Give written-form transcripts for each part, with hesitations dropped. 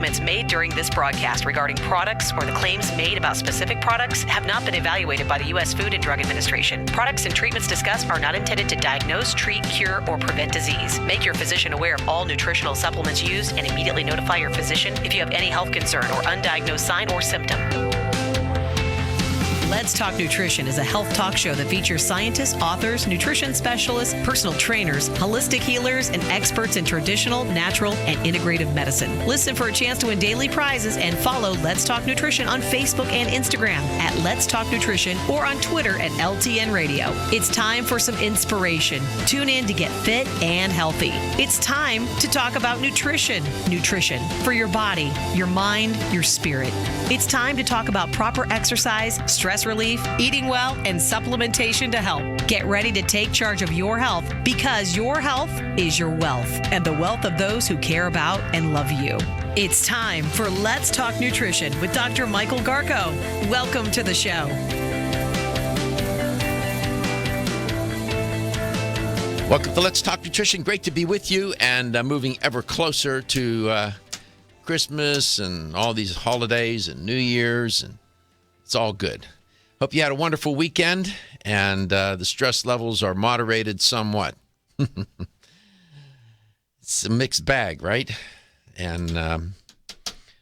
statements made during this broadcast regarding products or the claims made about specific products have not been evaluated by the U.S. Food and Drug Administration. Products and treatments discussed are not intended to diagnose, treat, cure, or prevent disease. Make your physician aware of all nutritional supplements used and immediately notify your physician if you have any health concern or undiagnosed sign or symptom. Let's Talk Nutrition is a health talk show that features scientists, authors, nutrition specialists, personal trainers, holistic healers, and experts in traditional, natural, and integrative medicine. Listen for a chance to win daily prizes and follow Let's Talk Nutrition on Facebook and Instagram at Let's Talk Nutrition or on Twitter at LTN Radio. It's time for some inspiration. Tune in to get fit and healthy. It's time to talk about nutrition. Nutrition for your body, your mind, your spirit. It's time to talk about proper exercise, stress relief, eating well, and supplementation to help. Get ready to take charge of your health because your health is your wealth and the wealth of those who care about and love you. It's time for Let's Talk Nutrition with Dr. Michael Garko. Welcome to the show. Welcome to Let's Talk Nutrition. Great to be with you and moving ever closer to Christmas and all these holidays and New Year's, and it's all good. Hope you had a wonderful weekend and the stress levels are moderated somewhat. It's a mixed bag, right? And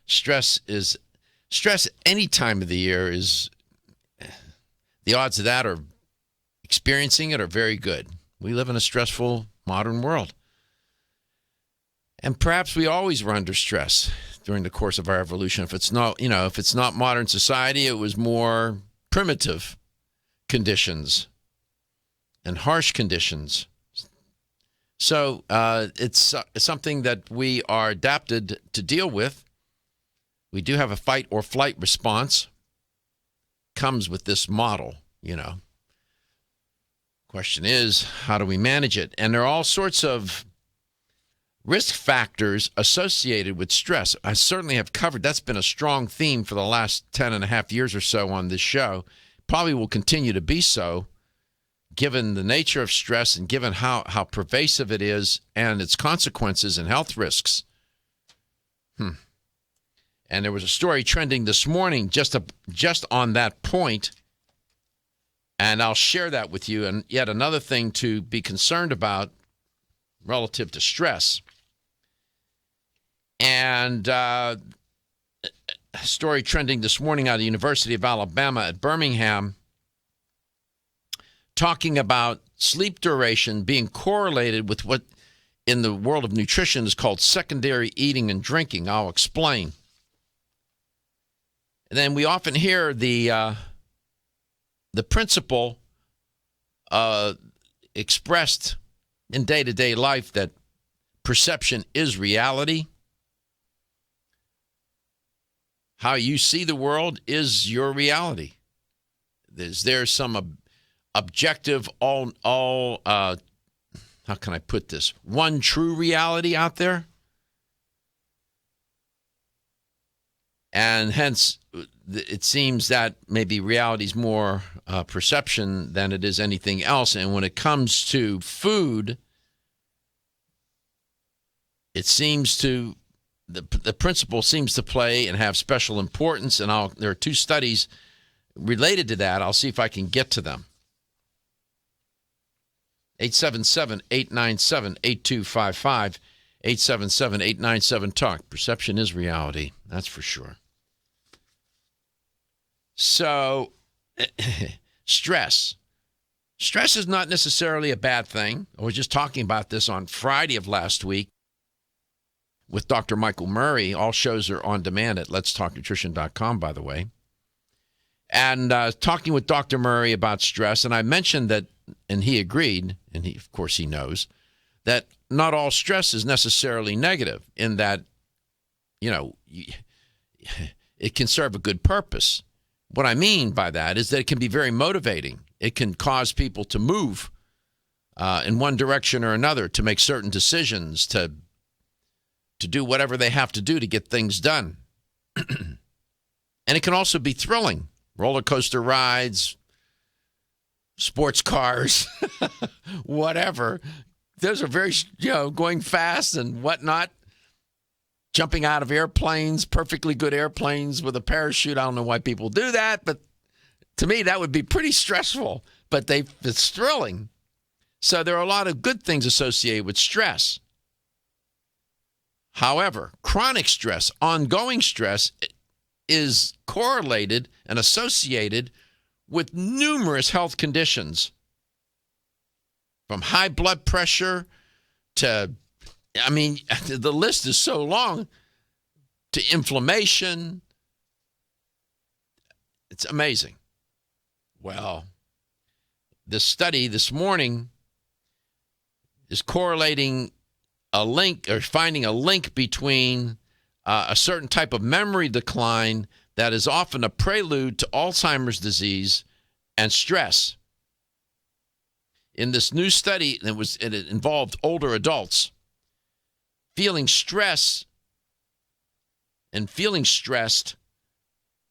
stress any time of the year is, the odds of that are experiencing it are very good. We live in a stressful modern world. And perhaps we always were under stress during the course of our evolution. If it's not modern society, it was more primitive conditions and harsh conditions. So it's something that we are adapted to deal with. We do have a fight or flight response. Comes with this model, Question is, how do we manage it? And there are all sorts of risk factors associated with stress. I certainly have covered. That's been a strong theme for the last 10 and a half years or so on this show. Probably will continue to be so, given the nature of stress and given how pervasive it is and its consequences and health risks. And there was a story trending this morning just on that point, and I'll share that with you. And yet another thing to be concerned about relative to stress. And a story trending this morning out of the University of Alabama at Birmingham, talking about sleep duration being correlated with what in the world of nutrition is called secondary eating and drinking. I'll explain. And then we often hear the principle expressed in day-to-day life that perception is reality. How you see the world is your reality. Is there some objective, how can I put this, one true reality out there? And hence, it seems that maybe reality is more perception than it is anything else. And when it comes to food, it seems to, the principle seems to play and have special importance. And there are two studies related to that. I'll see if I can get to them. 877-897-8255, 877-897-TALK. Perception is reality, that's for sure. So, stress. Stress is not necessarily a bad thing. I was just talking about this on Friday of last week with Dr. Michael Murray. All shows are on demand at letstalknutrition.com, by the way. And talking with Dr. Murray about stress, and I mentioned that, and he agreed, and of course he knows, that not all stress is necessarily negative in that, it can serve a good purpose. What I mean by that is that it can be very motivating. It can cause people to move in one direction or another, to make certain decisions, to do whatever they have to do to get things done. And it can also be thrilling. Roller coaster rides, sports cars, whatever. Those are very, going fast and whatnot. jumping out of airplanes, perfectly good airplanes with a parachute. I don't know why people do that, but to me, that would be pretty stressful, but it's thrilling. So there are a lot of good things associated with stress. However, chronic stress, ongoing stress, is correlated and associated with numerous health conditions, from high blood pressure to, the list is so long, to inflammation. It's amazing. Well, this study this morning is correlating a link, or finding a link between a certain type of memory decline that is often a prelude to Alzheimer's disease and stress. In this new study, it involved older adults. Feeling stressed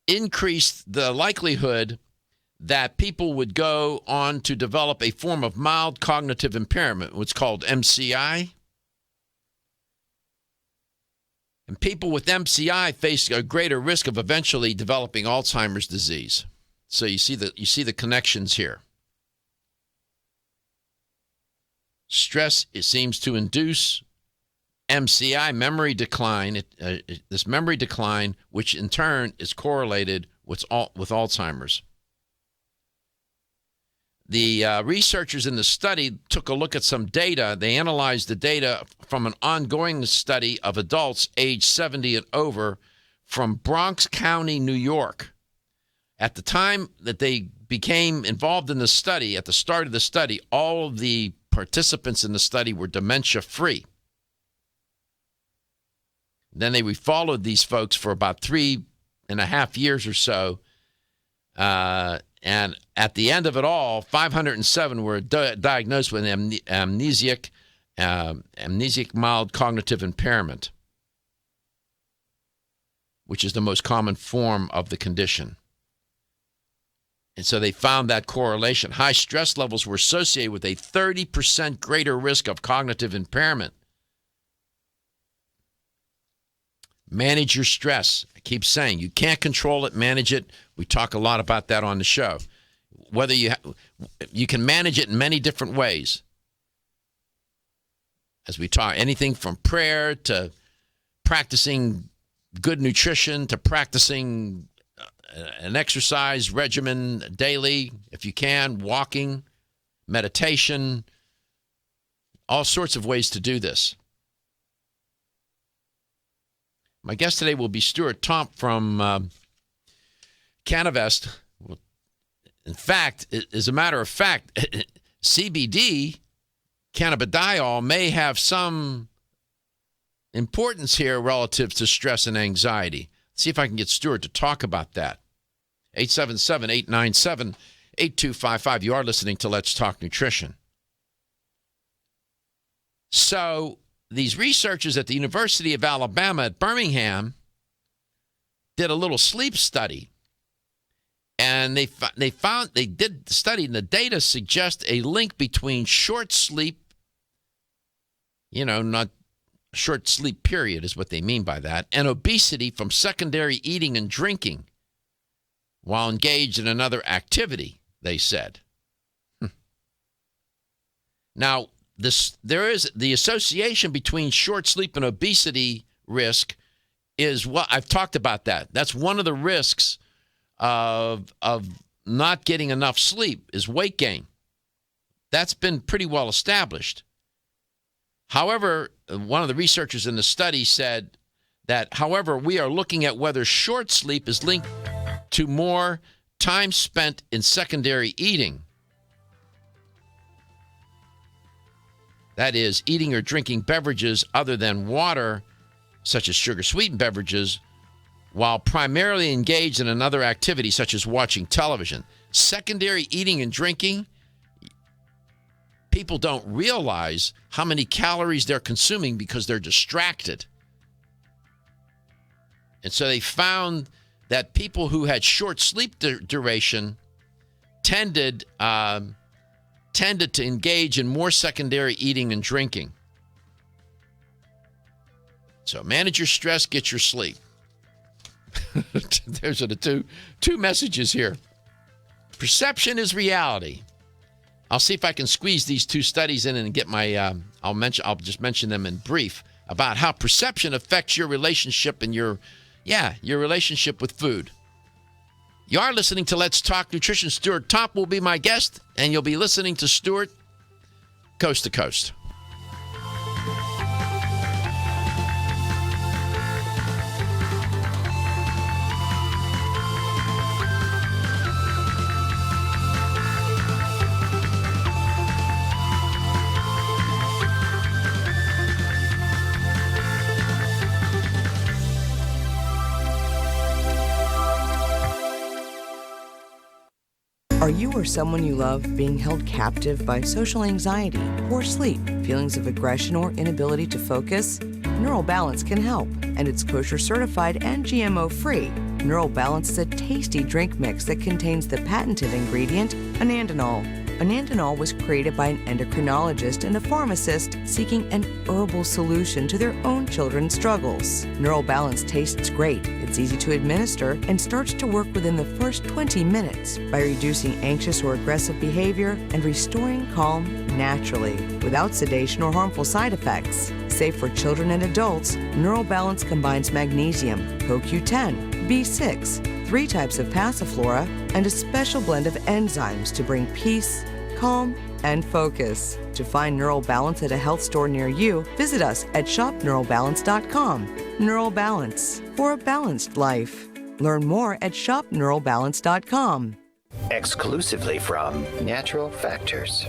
increased the likelihood that people would go on to develop a form of mild cognitive impairment, what's called MCI. And people with MCI face a greater risk of eventually developing Alzheimer's disease. So you see the connections here. Stress, it seems to induce MCI, memory decline. This memory decline, which in turn is correlated with Alzheimer's. The researchers in the study took a look at some data. They analyzed the data from an ongoing study of adults age 70 and over from Bronx County, New York. At the time that they became involved in the study, at the start of the study, all of the participants in the study were dementia-free. Then we followed these folks for about 3.5 years or so, and at the end of it all, 507 were diagnosed with amnesic mild cognitive impairment, which is the most common form of the condition. And so they found that correlation. High stress levels were associated with a 30% greater risk of cognitive impairment. Manage your stress. I keep saying you can't control it, manage it. We talk a lot about that on the show. Whether you can manage it in many different ways. As we talk, anything from prayer to practicing good nutrition to practicing an exercise regimen daily, if you can, walking, meditation, all sorts of ways to do this. My guest today will be Stuart Tomc from Cannavest. In fact, as a matter of fact, CBD, cannabidiol, may have some importance here relative to stress and anxiety. Let's see if I can get Stuart to talk about that. 877-897-8255. You are listening to Let's Talk Nutrition. So these researchers at the University of Alabama at Birmingham did a little sleep study. And they did the study, and the data suggest a link between short sleep, not short sleep period is what they mean by that, and obesity from secondary eating and drinking while engaged in another activity, they said. Now, there is the association between short sleep and obesity risk is what I've talked about that. That's one of the risks of not getting enough sleep is weight gain. That's been pretty well established. However, one of the researchers in the study said that, however, we are looking at whether short sleep is linked to more time spent in secondary eating. That is, eating or drinking beverages other than water, such as sugar-sweetened beverages, while primarily engaged in another activity such as watching television. Secondary eating and drinking, people don't realize how many calories they're consuming because they're distracted. And so they found that people who had short sleep duration tended to engage in more secondary eating and drinking. So manage your stress, get your sleep. There's the two messages here. Perception is reality. I'll see if I can squeeze these two studies in and get my, I'll just mention them in brief about how perception affects your relationship and your relationship with food. You are listening to Let's Talk Nutrition. Stuart Tomc will be my guest, and you'll be listening to Stuart coast to coast. Are you or someone you love being held captive by social anxiety, poor sleep, feelings of aggression, or inability to focus? Neural Balance can help, and it's kosher certified and GMO-free. Neural Balance is a tasty drink mix that contains the patented ingredient, anandinol. Anandinol was created by an endocrinologist and a pharmacist seeking an herbal solution to their own children's struggles. Neural Balance tastes great, it's easy to administer, and starts to work within the first 20 minutes by reducing anxious or aggressive behavior and restoring calm naturally, without sedation or harmful side effects. Safe for children and adults, Neural Balance combines magnesium, CoQ10, B6, 3 types of passiflora, and a special blend of enzymes to bring peace, calm, and focus. To find Neural Balance at a health store near you, visit us at shopneuralbalance.com. Neural Balance, for a balanced life. Learn more at shopneuralbalance.com. Exclusively from Natural Factors.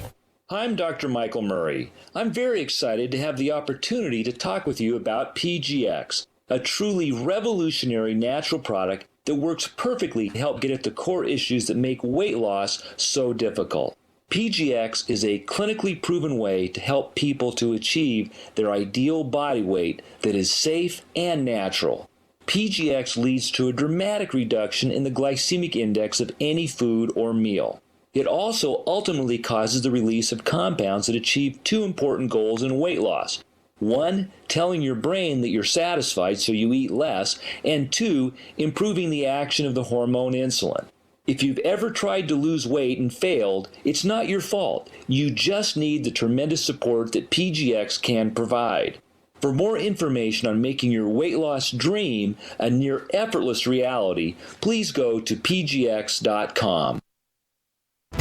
I'm Dr. Michael Murray. I'm very excited to have the opportunity to talk with you about PGX, a truly revolutionary natural product that works perfectly to help get at the core issues that make weight loss so difficult. PGX is a clinically proven way to help people to achieve their ideal body weight that is safe and natural. PGX leads to a dramatic reduction in the glycemic index of any food or meal. It also ultimately causes the release of compounds that achieve 2 important goals in weight loss. 1, telling your brain that you're satisfied so you eat less, and 2, improving the action of the hormone insulin. If you've ever tried to lose weight and failed, it's not your fault. You just need the tremendous support that PGX can provide. For more information on making your weight loss dream a near effortless reality, please go to pgx.com.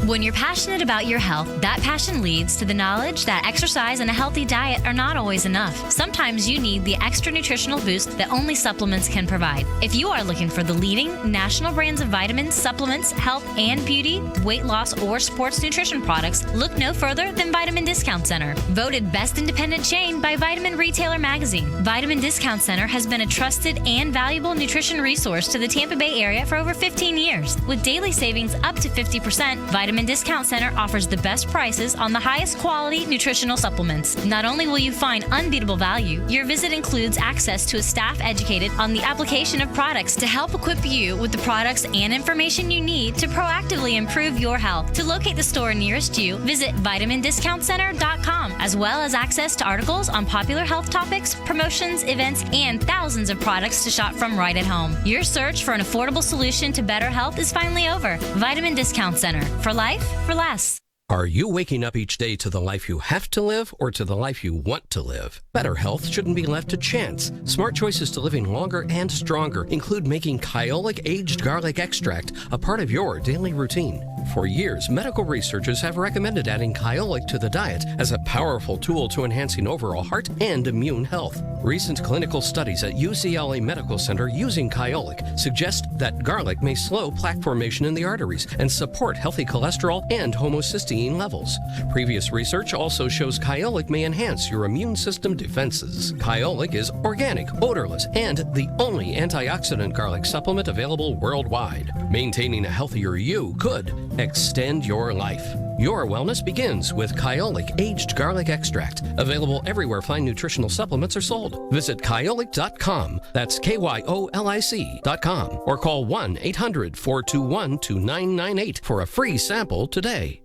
When you're passionate about your health, that passion leads to the knowledge that exercise and a healthy diet are not always enough. Sometimes you need the extra nutritional boost that only supplements can provide. If you are looking for the leading national brands of vitamins, supplements, health and beauty, weight loss, or sports nutrition products, look no further than Vitamin Discount Center. Voted best independent chain by Vitamin Retailer Magazine, Vitamin Discount Center has been a trusted and valuable nutrition resource to the Tampa Bay area for over 15 years. With daily savings up to 50%, Vitamin Discount Center offers the best prices on the highest quality nutritional supplements. Not only will you find unbeatable value, your visit includes access to a staff educated on the application of products to help equip you with the products and information you need to proactively improve your health. To locate the store nearest you, visit vitamindiscountcenter.com, as well as access to articles on popular health topics, promotions, events, and thousands of products to shop from right at home. Your search for an affordable solution to better health is finally over. Vitamin Discount Center. For life, for less. Are you waking up each day to the life you have to live or to the life you want to live? Better health shouldn't be left to chance. Smart choices to living longer and stronger include making Kyolic aged garlic extract a part of your daily routine. For years, medical researchers have recommended adding Kyolic to the diet as a powerful tool to enhancing overall heart and immune health. Recent clinical studies at UCLA Medical Center using Kyolic suggest that garlic may slow plaque formation in the arteries and support healthy cholesterol and homocysteine levels. Previous research also shows Kyolic may enhance your immune system defenses. Kyolic is organic, odorless, and the only antioxidant garlic supplement available worldwide. Maintaining a healthier you could extend your life. Your wellness begins with Kyolic aged garlic extract, available everywhere fine nutritional supplements are sold. Visit kyolic.com, that's KYOLIC.com, or call 1-800-421-2998 for a free sample today.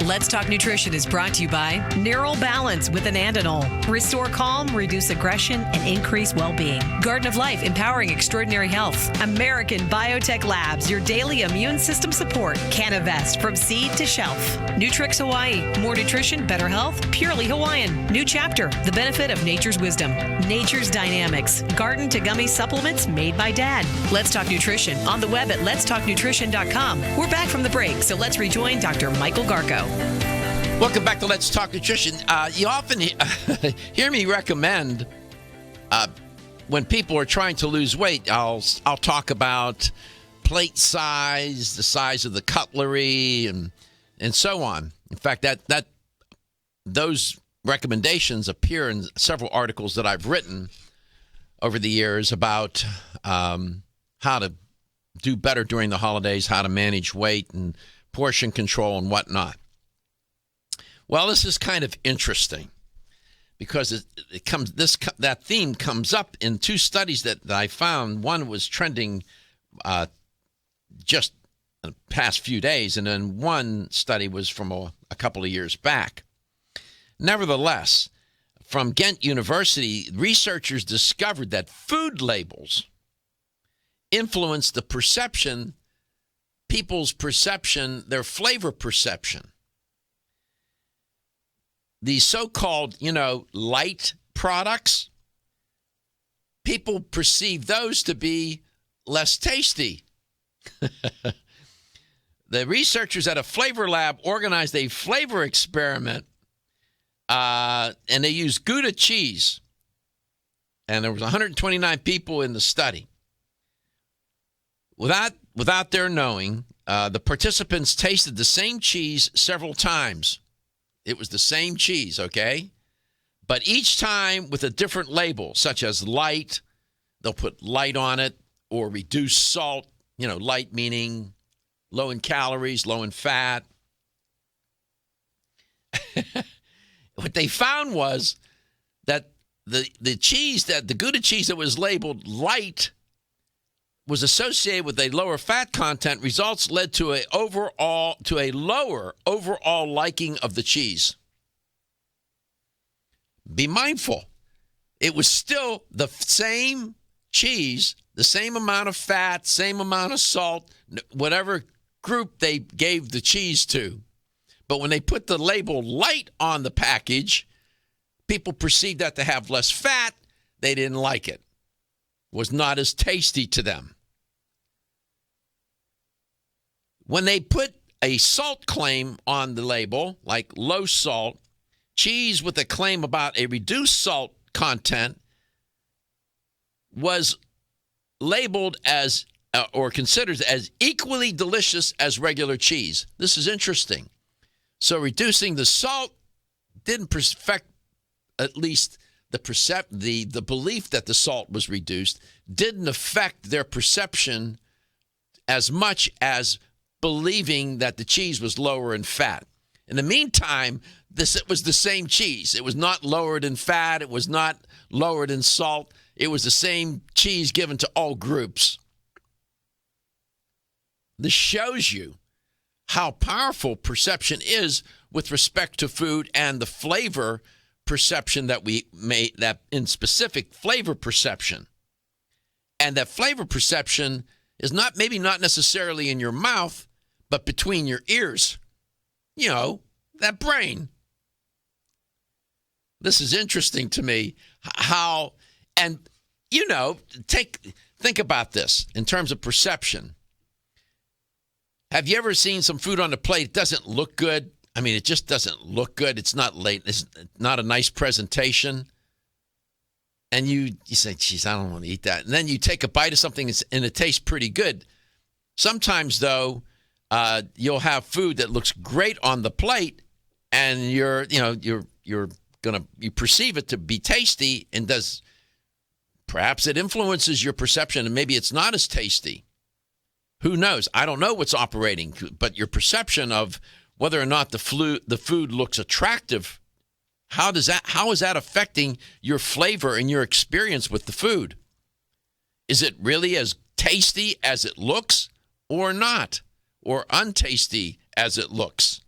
Let's Talk Nutrition is brought to you by Neural Balance with Anandinol. Restore calm, reduce aggression, and increase well-being. Garden of Life, empowering extraordinary health. American Biotech Labs, your daily immune system support. Cannavest, from seed to shelf. Nutrix Hawaii, more nutrition, better health, purely Hawaiian. New Chapter, the benefit of nature's wisdom. Nature's Dynamics, garden to gummy supplements made by Dad. Let's Talk Nutrition on the web at letstalknutrition.com. We're back from the break, so let's rejoin Dr. Michael Garko. Welcome back to Let's Talk Nutrition. You often hear me recommend when people are trying to lose weight, I'll talk about plate size, the size of the cutlery, and so on. In fact, that those recommendations appear in several articles that I've written over the years about how to do better during the holidays, how to manage weight and portion control and whatnot. Well, this is kind of interesting because that theme comes up in two studies that I found. One was trending just the past few days, and then one study was from a couple of years back. Nevertheless, from Ghent University, researchers discovered that food labels influence the perception, people's perception, their flavor perception. These so-called, light products, people perceive those to be less tasty. The researchers at a flavor lab organized a flavor experiment, and they used Gouda cheese. And there was 129 people in the study. Without their knowing, the participants tasted the same cheese several times. It was the same cheese, okay? But each time with a different label, such as light, they'll put light on it, or reduced salt, light meaning low in calories, low in fat. What they found was that the cheese, that the Gouda cheese that was labeled light was associated with a lower fat content. Results led to a lower overall liking of the cheese. Be mindful. It was still the same cheese, the same amount of fat, same amount of salt, whatever group they gave the cheese to. But when they put the label light on the package, people perceived that to have less fat. They didn't like it. Was not as tasty to them. When they put a salt claim on the label, like low salt, cheese with a claim about a reduced salt content was labeled as or considered as equally delicious as regular cheese. This is interesting. So reducing the salt didn't affect, at least the belief that the salt was reduced didn't affect their perception as much as believing that the cheese was lower in fat. In the meantime, it was the same cheese. It was not lowered in fat. It was not lowered in salt. It was the same cheese given to all groups. This shows you how powerful perception is with respect to food and the flavor perception that we made, that in specific flavor perception. And that flavor perception is maybe not necessarily in your mouth, but between your ears. That brain. This is interesting to me how, and think about this in terms of perception. Have you ever seen some food on the plate? It doesn't look good. I mean, it just doesn't look good. It's not late. It's not a nice presentation. And you say, geez, I don't want to eat that. And then you take a bite of something and it tastes pretty good. Sometimes, though, you'll have food that looks great on the plate, and you perceive it to be tasty, and perhaps it influences your perception, and maybe it's not as tasty. Who knows? I don't know what's operating, but your perception of whether or not the food looks attractive, how is that affecting your flavor and your experience with the food? Is it really as tasty as it looks or not? Or untasty as it looks?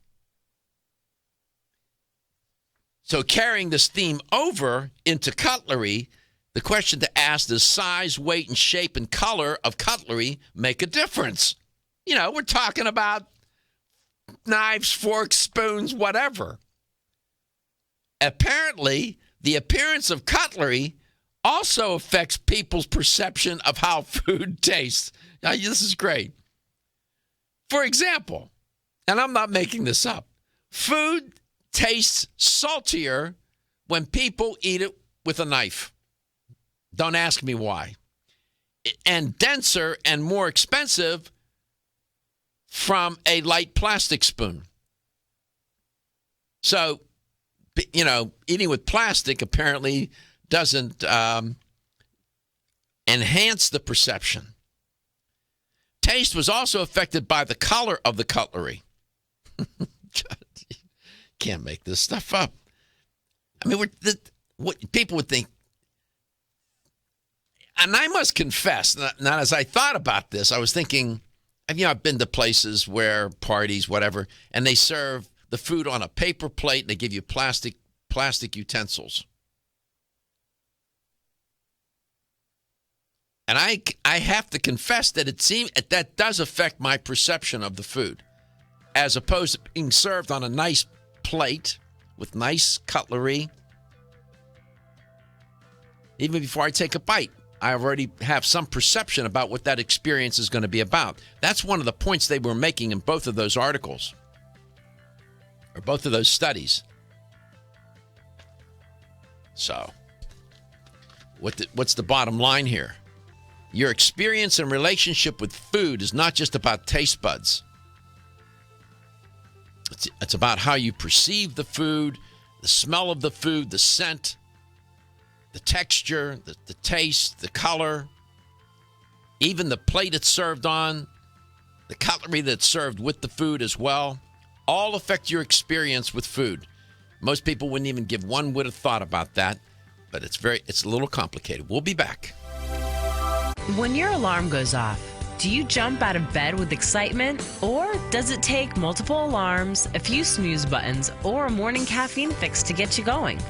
So carrying this theme over into cutlery, the question to ask, does size, weight, and shape and color of cutlery make a difference? You know, we're talking about knives, forks, spoons, whatever. Apparently, the appearance of cutlery also affects people's perception of how food tastes. Now, this is great. For example, and I'm not making this up, food tastes saltier when people eat it with a knife. Don't ask me why. And denser and more expensive from a light plastic spoon. So, you know, eating with plastic apparently doesn't enhance the perception. Taste was also affected by the color of the cutlery. Can't make this stuff up. I mean, what people would think. And I must confess, not as I thought about this, I was thinking, you know, I've been to places where parties, whatever, and they serve the food on a paper plate and they give you plastic utensils. And I have to confess that it seems that does affect my perception of the food, as opposed to being served on a nice plate with nice cutlery. Even before I take a bite, I already have some perception about what that experience is going to be about. That's one of the points they were making in both of those articles, or both of those studies. So, what's the bottom line here? Your experience and relationship with food is not just about taste buds. It's about how you perceive the food, the smell of the food, the scent, the texture, the taste, the color, even the plate it's served on, the cutlery that's served with the food as well, all affect your experience with food. Most people wouldn't even give one whit of thought about that, but it's a little complicated. We'll be back. When your alarm goes off, do you jump out of bed with excitement? Or does it take multiple alarms, a few snooze buttons, or a morning caffeine fix to get you going?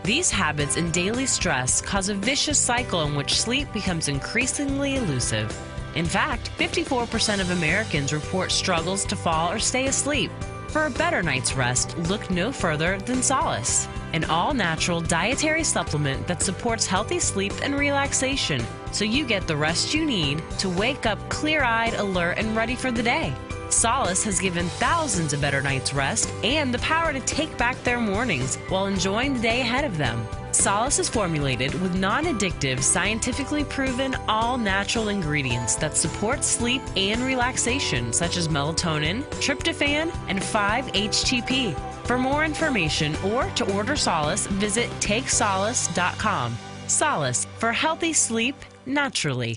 These habits and daily stress cause a vicious cycle in which sleep becomes increasingly elusive. In fact, 54% of Americans report struggles to fall or stay asleep. For a better night's rest, look no further than Solace, an all-natural dietary supplement that supports healthy sleep and relaxation, so you get the rest you need to wake up clear-eyed, alert, and ready for the day. Solace has given thousands a better night's rest and the power to take back their mornings while enjoying the day ahead of them. Solace is formulated with non-addictive, scientifically proven, all-natural ingredients that support sleep and relaxation, such as melatonin, tryptophan, and 5-HTP. For more information or to order Solace, visit takesolace.com. Solace, for healthy sleep naturally.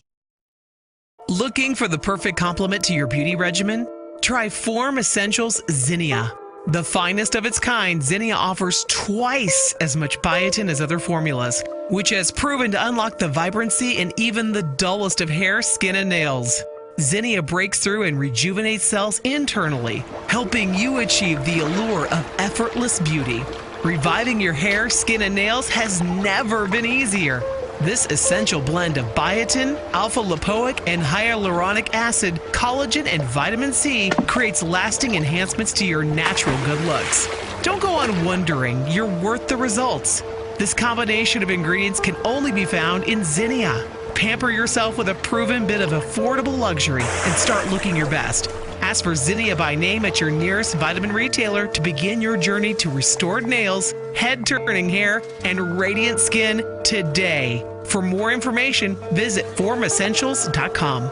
Looking for the perfect complement to your beauty regimen? Try Form Essentials Zinnia. The finest of its kind, Zinnia offers twice as much biotin as other formulas, which has proven to unlock the vibrancy in even the dullest of hair, skin, and nails. Zinnia breaks through and rejuvenates cells internally, helping you achieve the allure of effortless beauty. Reviving your hair, skin, and nails has never been easier. This essential blend of biotin, alpha-lipoic, and hyaluronic acid, collagen, and vitamin C creates lasting enhancements to your natural good looks. Don't go on wondering, you're worth the results. This combination of ingredients can only be found in Zinnia. Pamper yourself with a proven bit of affordable luxury and start looking your best. Ask for Zinnia by name at your nearest vitamin retailer to begin your journey to restored nails, head-turning hair, and radiant skin today. For more information, visit formessentials.com.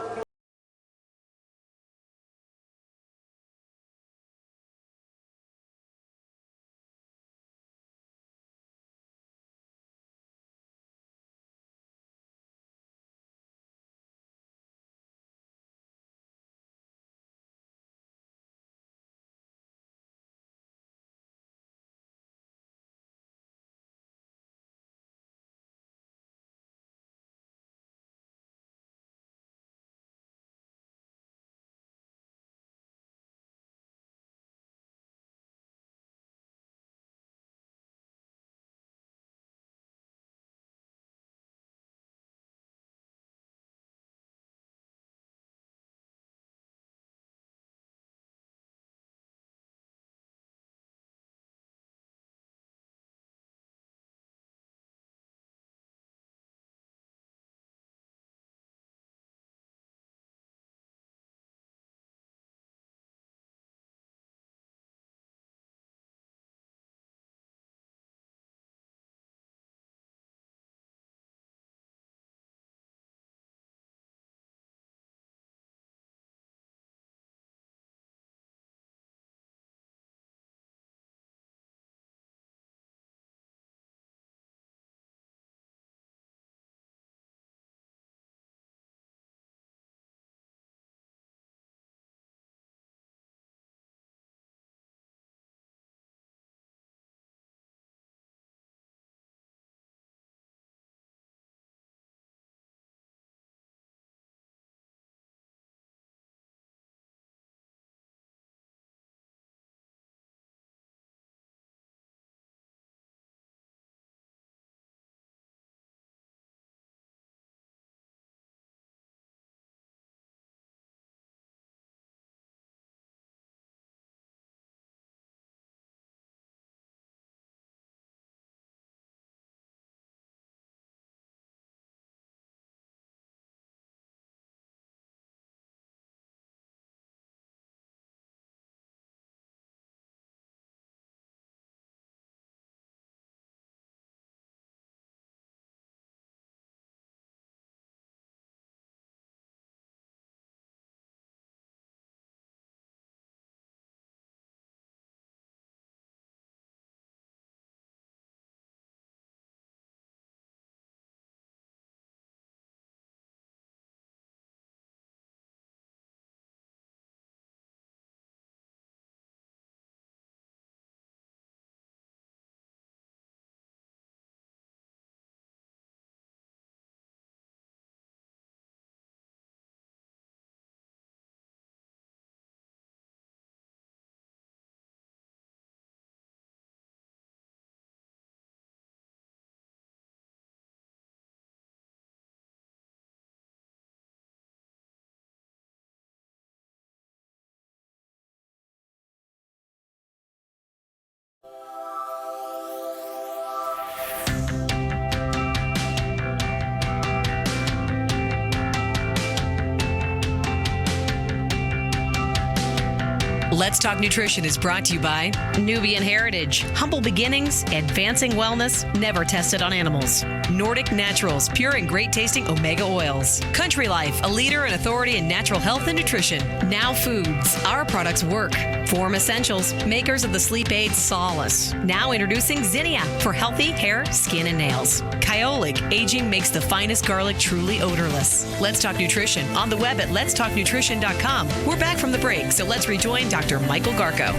Let's Talk Nutrition is brought to you by Nubian Heritage, Humble Beginnings, Advancing Wellness, Never Tested on Animals. Nordic Naturals, pure and great tasting omega oils. Country Life, a leader and authority in natural health and nutrition. Now Foods, our products work. Form Essentials, makers of the sleep aid Solace. Now introducing Zinnia for healthy hair, skin, and nails. Kyolic, aging makes the finest garlic truly odorless. Let's Talk Nutrition on the web at letstalknutrition.com. We're back from the break, so let's rejoin Dr. Michael Garko.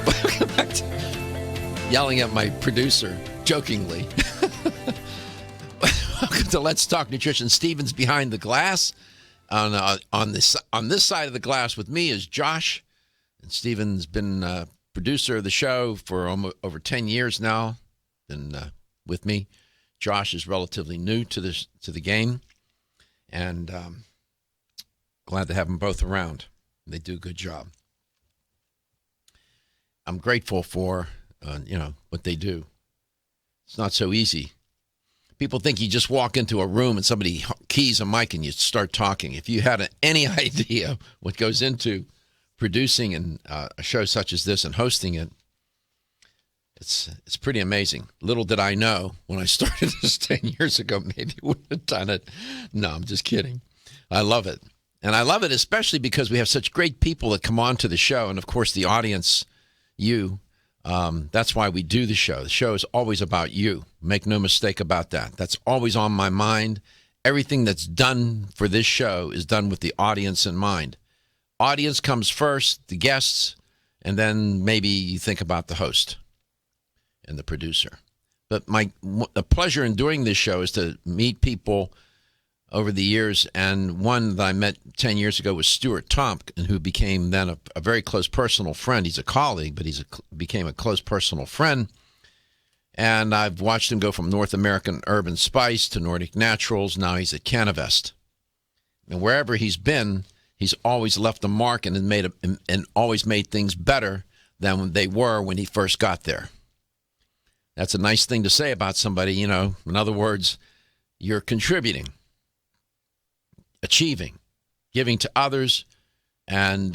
Welcome back to yelling at my producer jokingly. Welcome to Let's Talk Nutrition. Steven's behind the glass. On this side of the glass with me is Josh, and Steven's been producer of the show for over 10 years now. Been with me. Josh is relatively new to the game, and glad to have them both around. They do a good job. I'm grateful for what they do. It's not so easy. People think you just walk into a room and somebody keys a mic and you start talking. If you had any idea what goes into producing a show such as this and hosting it, it's pretty amazing. Little did I know when I started this 10 years ago, maybe I wouldn't have done it. No, I'm just kidding. I love it. And I love it especially because we have such great people that come on to the show. And, of course, the audience, you. That's why we do the show. The show is always about you. Make no mistake about that. That's always on my mind. Everything that's done for this show is done with the audience in mind. Audience comes first, the guests, and then maybe you think about the host and the producer. But the pleasure in doing this show is to meet people over the years, and one that I met 10 years ago was Stuart, Tomc, and who became then a very close personal friend. He's a colleague, but became a close personal friend. And I've watched him go from North American Urban Spice to Nordic Naturals. Now he's at Cannavest. And wherever he's been, he's always left a mark and always made things better than they were when he first got there. That's a nice thing to say about somebody, In other words, you're contributing, achieving, giving to others, and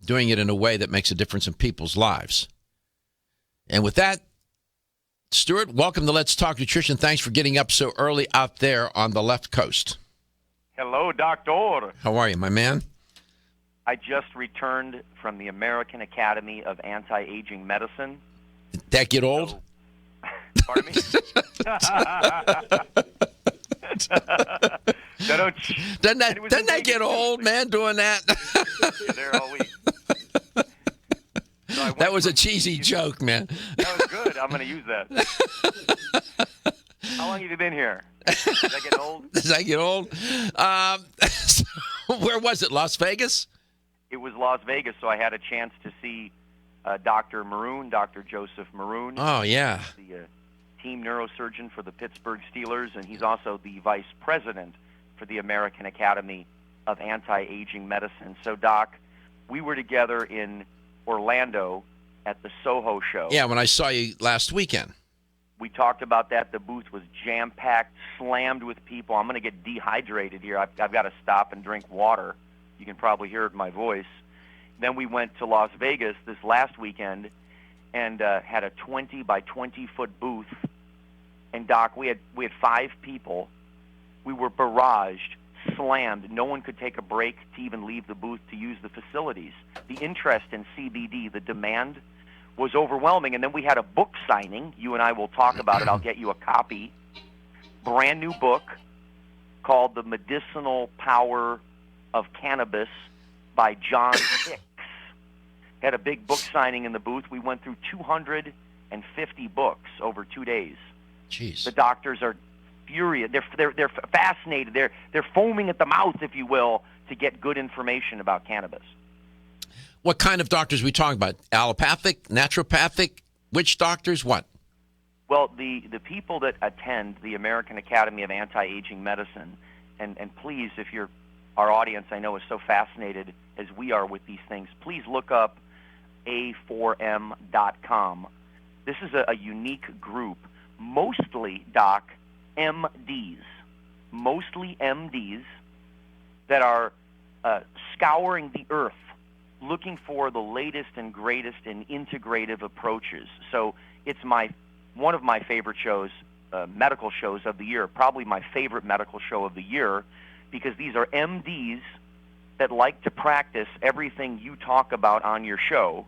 doing it in a way that makes a difference in people's lives. And with that, Stuart, welcome to Let's Talk Nutrition. Thanks for getting up so early out there on the left coast. Hello, Doctor. How are you, my man? I just returned from the American Academy of Anti-Aging Medicine. Did that get old? Pardon me? Doesn't that get old, man, doing that? There all week. So that was a cheesy joke, man. That was good. I'm going to use that. How long have you been here? Does that get old? Does that get old? Where was it, Las Vegas? It was Las Vegas, so I had a chance to see Dr. Maroon, Dr. Joseph Maroon. Oh, yeah. The team neurosurgeon for the Pittsburgh Steelers, and he's also the vice president for the American Academy of Anti-Aging Medicine. So, Doc, we were together in Orlando at the Soho show. Yeah, when I saw you last weekend. We talked about that. The booth was jam-packed, slammed with people. I'm going to get dehydrated here. I've got to stop and drink water. You can probably hear it in my voice. Then we went to Las Vegas this last weekend and had a 20 by 20 foot booth. And Doc, we had 5 people. We were barraged, slammed. No one could take a break to even leave the booth to use the facilities. The interest in CBD, the demand, was overwhelming. And then we had a book signing. You and I will talk about it. I'll get you a copy. Brand new book called The Medicinal Power of Cannabis by John Hicks. Had a big book signing in the booth. We went through 250 books over 2 days. Jeez. The doctors are furious. They're fascinated. They're foaming at the mouth, if you will, to get good information about cannabis. What kind of doctors are we talking about? Allopathic, naturopathic, witch doctors, what? Well, the people that attend the American Academy of Anti-Aging Medicine, and please, if our audience, I know, is so fascinated as we are with these things, please look up a4m.com. This is a unique group, mostly, Doc, MDs, that are scouring the earth, looking for the latest and greatest in integrative approaches. So it's one of my favorite shows, medical shows of the year, probably my favorite medical show of the year, because these are MDs that like to practice everything you talk about on your show,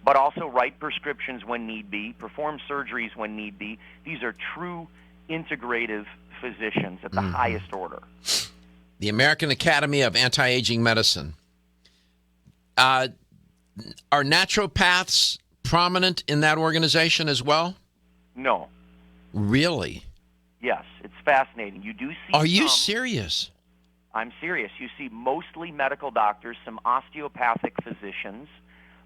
but also write prescriptions when need be, perform surgeries when need be. These are true integrative physicians at the highest order. The American Academy of Anti-Aging Medicine. Are naturopaths prominent in that organization as well? No. Really? Yes, it's fascinating. You do see Are you serious? I'm serious. You see mostly medical doctors, some osteopathic physicians.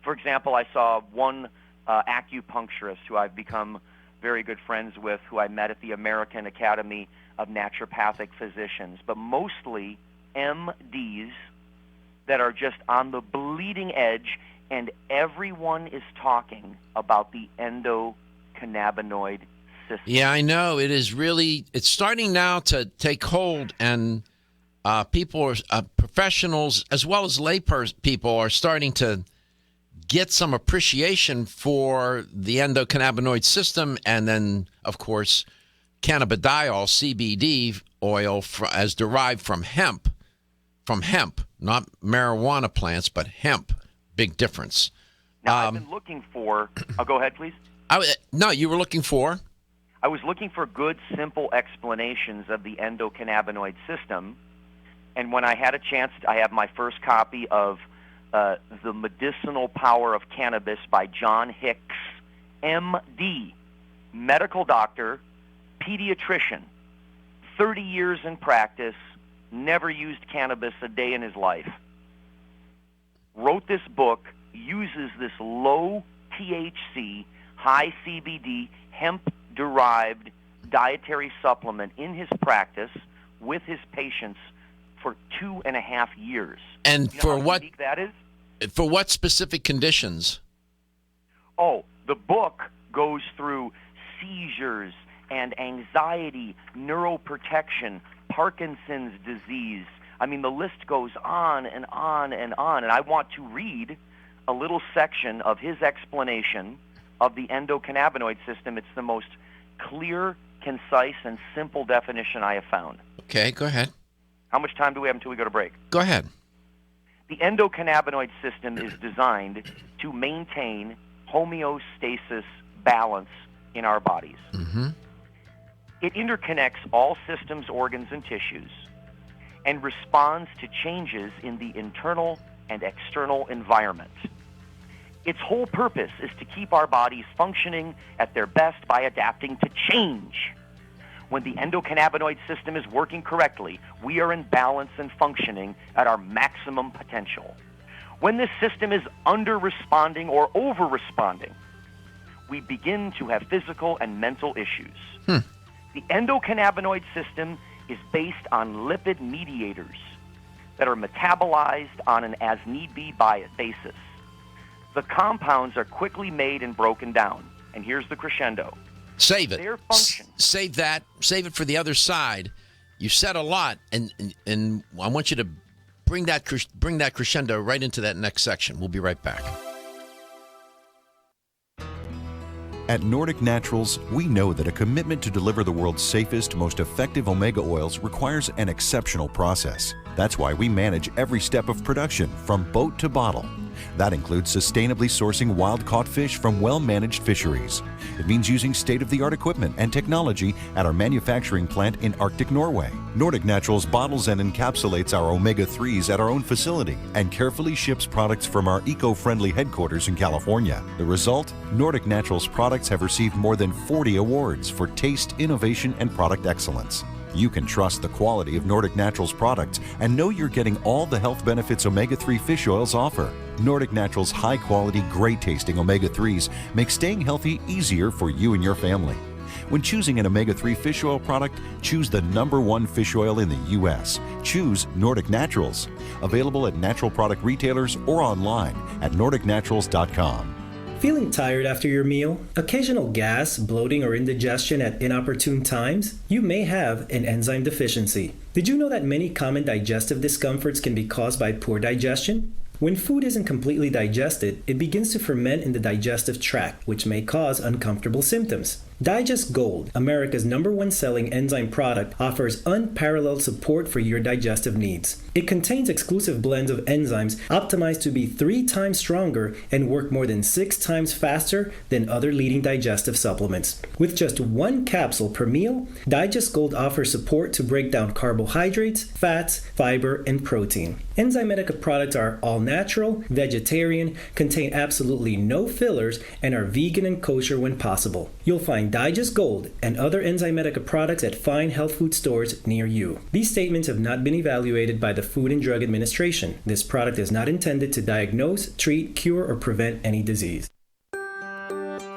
For example, I saw one acupuncturist who I've become very good friends with, who I met at the American Academy of Naturopathic Physicians, but mostly MDs that are just on the bleeding edge, and everyone is talking about the endocannabinoid system. Yeah, I know. It's starting now to take hold, and people, professionals as well as lay people are starting to get some appreciation for the endocannabinoid system, and then, of course, cannabidiol, CBD oil, as derived from hemp, not marijuana plants, but hemp. Big difference. Now, I've been looking for... go ahead, please. No, you were looking for? I was looking for good, simple explanations of the endocannabinoid system, and when I had a chance, I have my first copy of The Medicinal Power of Cannabis by John Hicks, MD, medical doctor, pediatrician, 30 years in practice, never used cannabis a day in his life. Wrote this book, uses this low THC, high CBD, hemp-derived dietary supplement in his practice with his patients for 2.5 years. And you know for how what? unique that is? For what specific conditions? Oh, the book goes through seizures and anxiety, neuroprotection, Parkinson's disease. I mean, the list goes on and on and on. And I want to read a little section of his explanation of the endocannabinoid system. It's the most clear, concise, and simple definition I have found. Okay, go ahead. How much time do we have until we go to break? Go ahead. The endocannabinoid system is designed to maintain homeostasis, balance in our bodies. Mm-hmm. It interconnects all systems, organs, and tissues and responds to changes in the internal and external environment. Its whole purpose is to keep our bodies functioning at their best by adapting to change. When the endocannabinoid system is working correctly, we are in balance and functioning at our maximum potential. When this system is under-responding or over-responding, we begin to have physical and mental issues. The endocannabinoid system is based on lipid mediators that are metabolized on an as-need-be basis. The compounds are quickly made and broken down. And here's the crescendo. Save it. Their function. Save that. Save it for the other side. You said a lot, and I want you to bring that crescendo right into that next section. We'll be right back. At Nordic Naturals, we know that a commitment to deliver the world's safest, most effective omega oils requires an exceptional process. That's why we manage every step of production, from boat to bottle. That includes sustainably sourcing wild-caught fish from well-managed fisheries. It means using state-of-the-art equipment and technology at our manufacturing plant in Arctic Norway. Nordic Naturals bottles and encapsulates our omega-3s at our own facility and carefully ships products from our eco-friendly headquarters in California. The result? Nordic Naturals products have received more than 40 awards for taste, innovation, and product excellence. You can trust the quality of Nordic Naturals products and know you're getting all the health benefits omega-3 fish oils offer. Nordic Naturals' high-quality, great-tasting omega-3s make staying healthy easier for you and your family. When choosing an omega-3 fish oil product, choose the #1 fish oil in the U.S. Choose Nordic Naturals. Available at natural product retailers or online at nordicnaturals.com. Feeling tired after your meal? Occasional gas, bloating, or indigestion at inopportune times? You may have an enzyme deficiency. Did you know that many common digestive discomforts can be caused by poor digestion? When food isn't completely digested, it begins to ferment in the digestive tract, which may cause uncomfortable symptoms. Digest Gold, America's #1 selling enzyme product, offers unparalleled support for your digestive needs. It contains exclusive blends of enzymes optimized to be 3 times stronger and work more than 6 times faster than other leading digestive supplements. With just 1 capsule per meal, Digest Gold offers support to break down carbohydrates, fats, fiber, and protein. Enzymedica products are all natural, vegetarian, contain absolutely no fillers, and are vegan and kosher when possible. You'll find Digest Gold and other Enzymedica products at fine health food stores near you. These statements have not been evaluated by the Food and Drug Administration. This product is not intended to diagnose, treat, cure, or prevent any disease.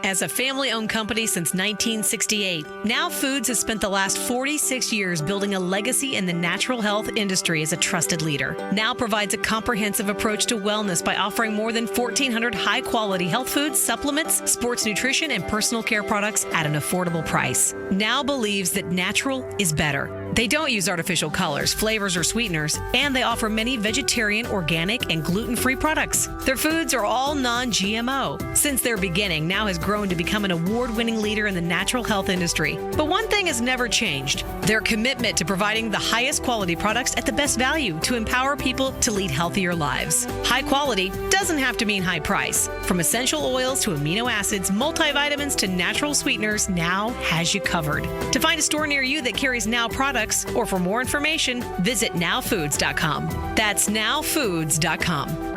As a family-owned company since 1968, Now Foods has spent the last 46 years building a legacy in the natural health industry as a trusted leader. Now provides a comprehensive approach to wellness by offering more than 1,400 high-quality health foods, supplements, sports nutrition, and personal care products at an affordable price. Now believes that natural is better. They don't use artificial colors, flavors, or sweeteners, and they offer many vegetarian, organic, and gluten-free products. Their foods are all non-GMO. Since their beginning, Now has grown to become an award-winning leader in the natural health industry. But one thing has never changed: their commitment to providing the highest quality products at the best value to empower people to lead healthier lives. High quality doesn't have to mean high price. From essential oils to amino acids, multivitamins to natural sweeteners, Now has you covered. To find a store near you that carries Now products, or for more information, visit nowfoods.com. That's nowfoods.com.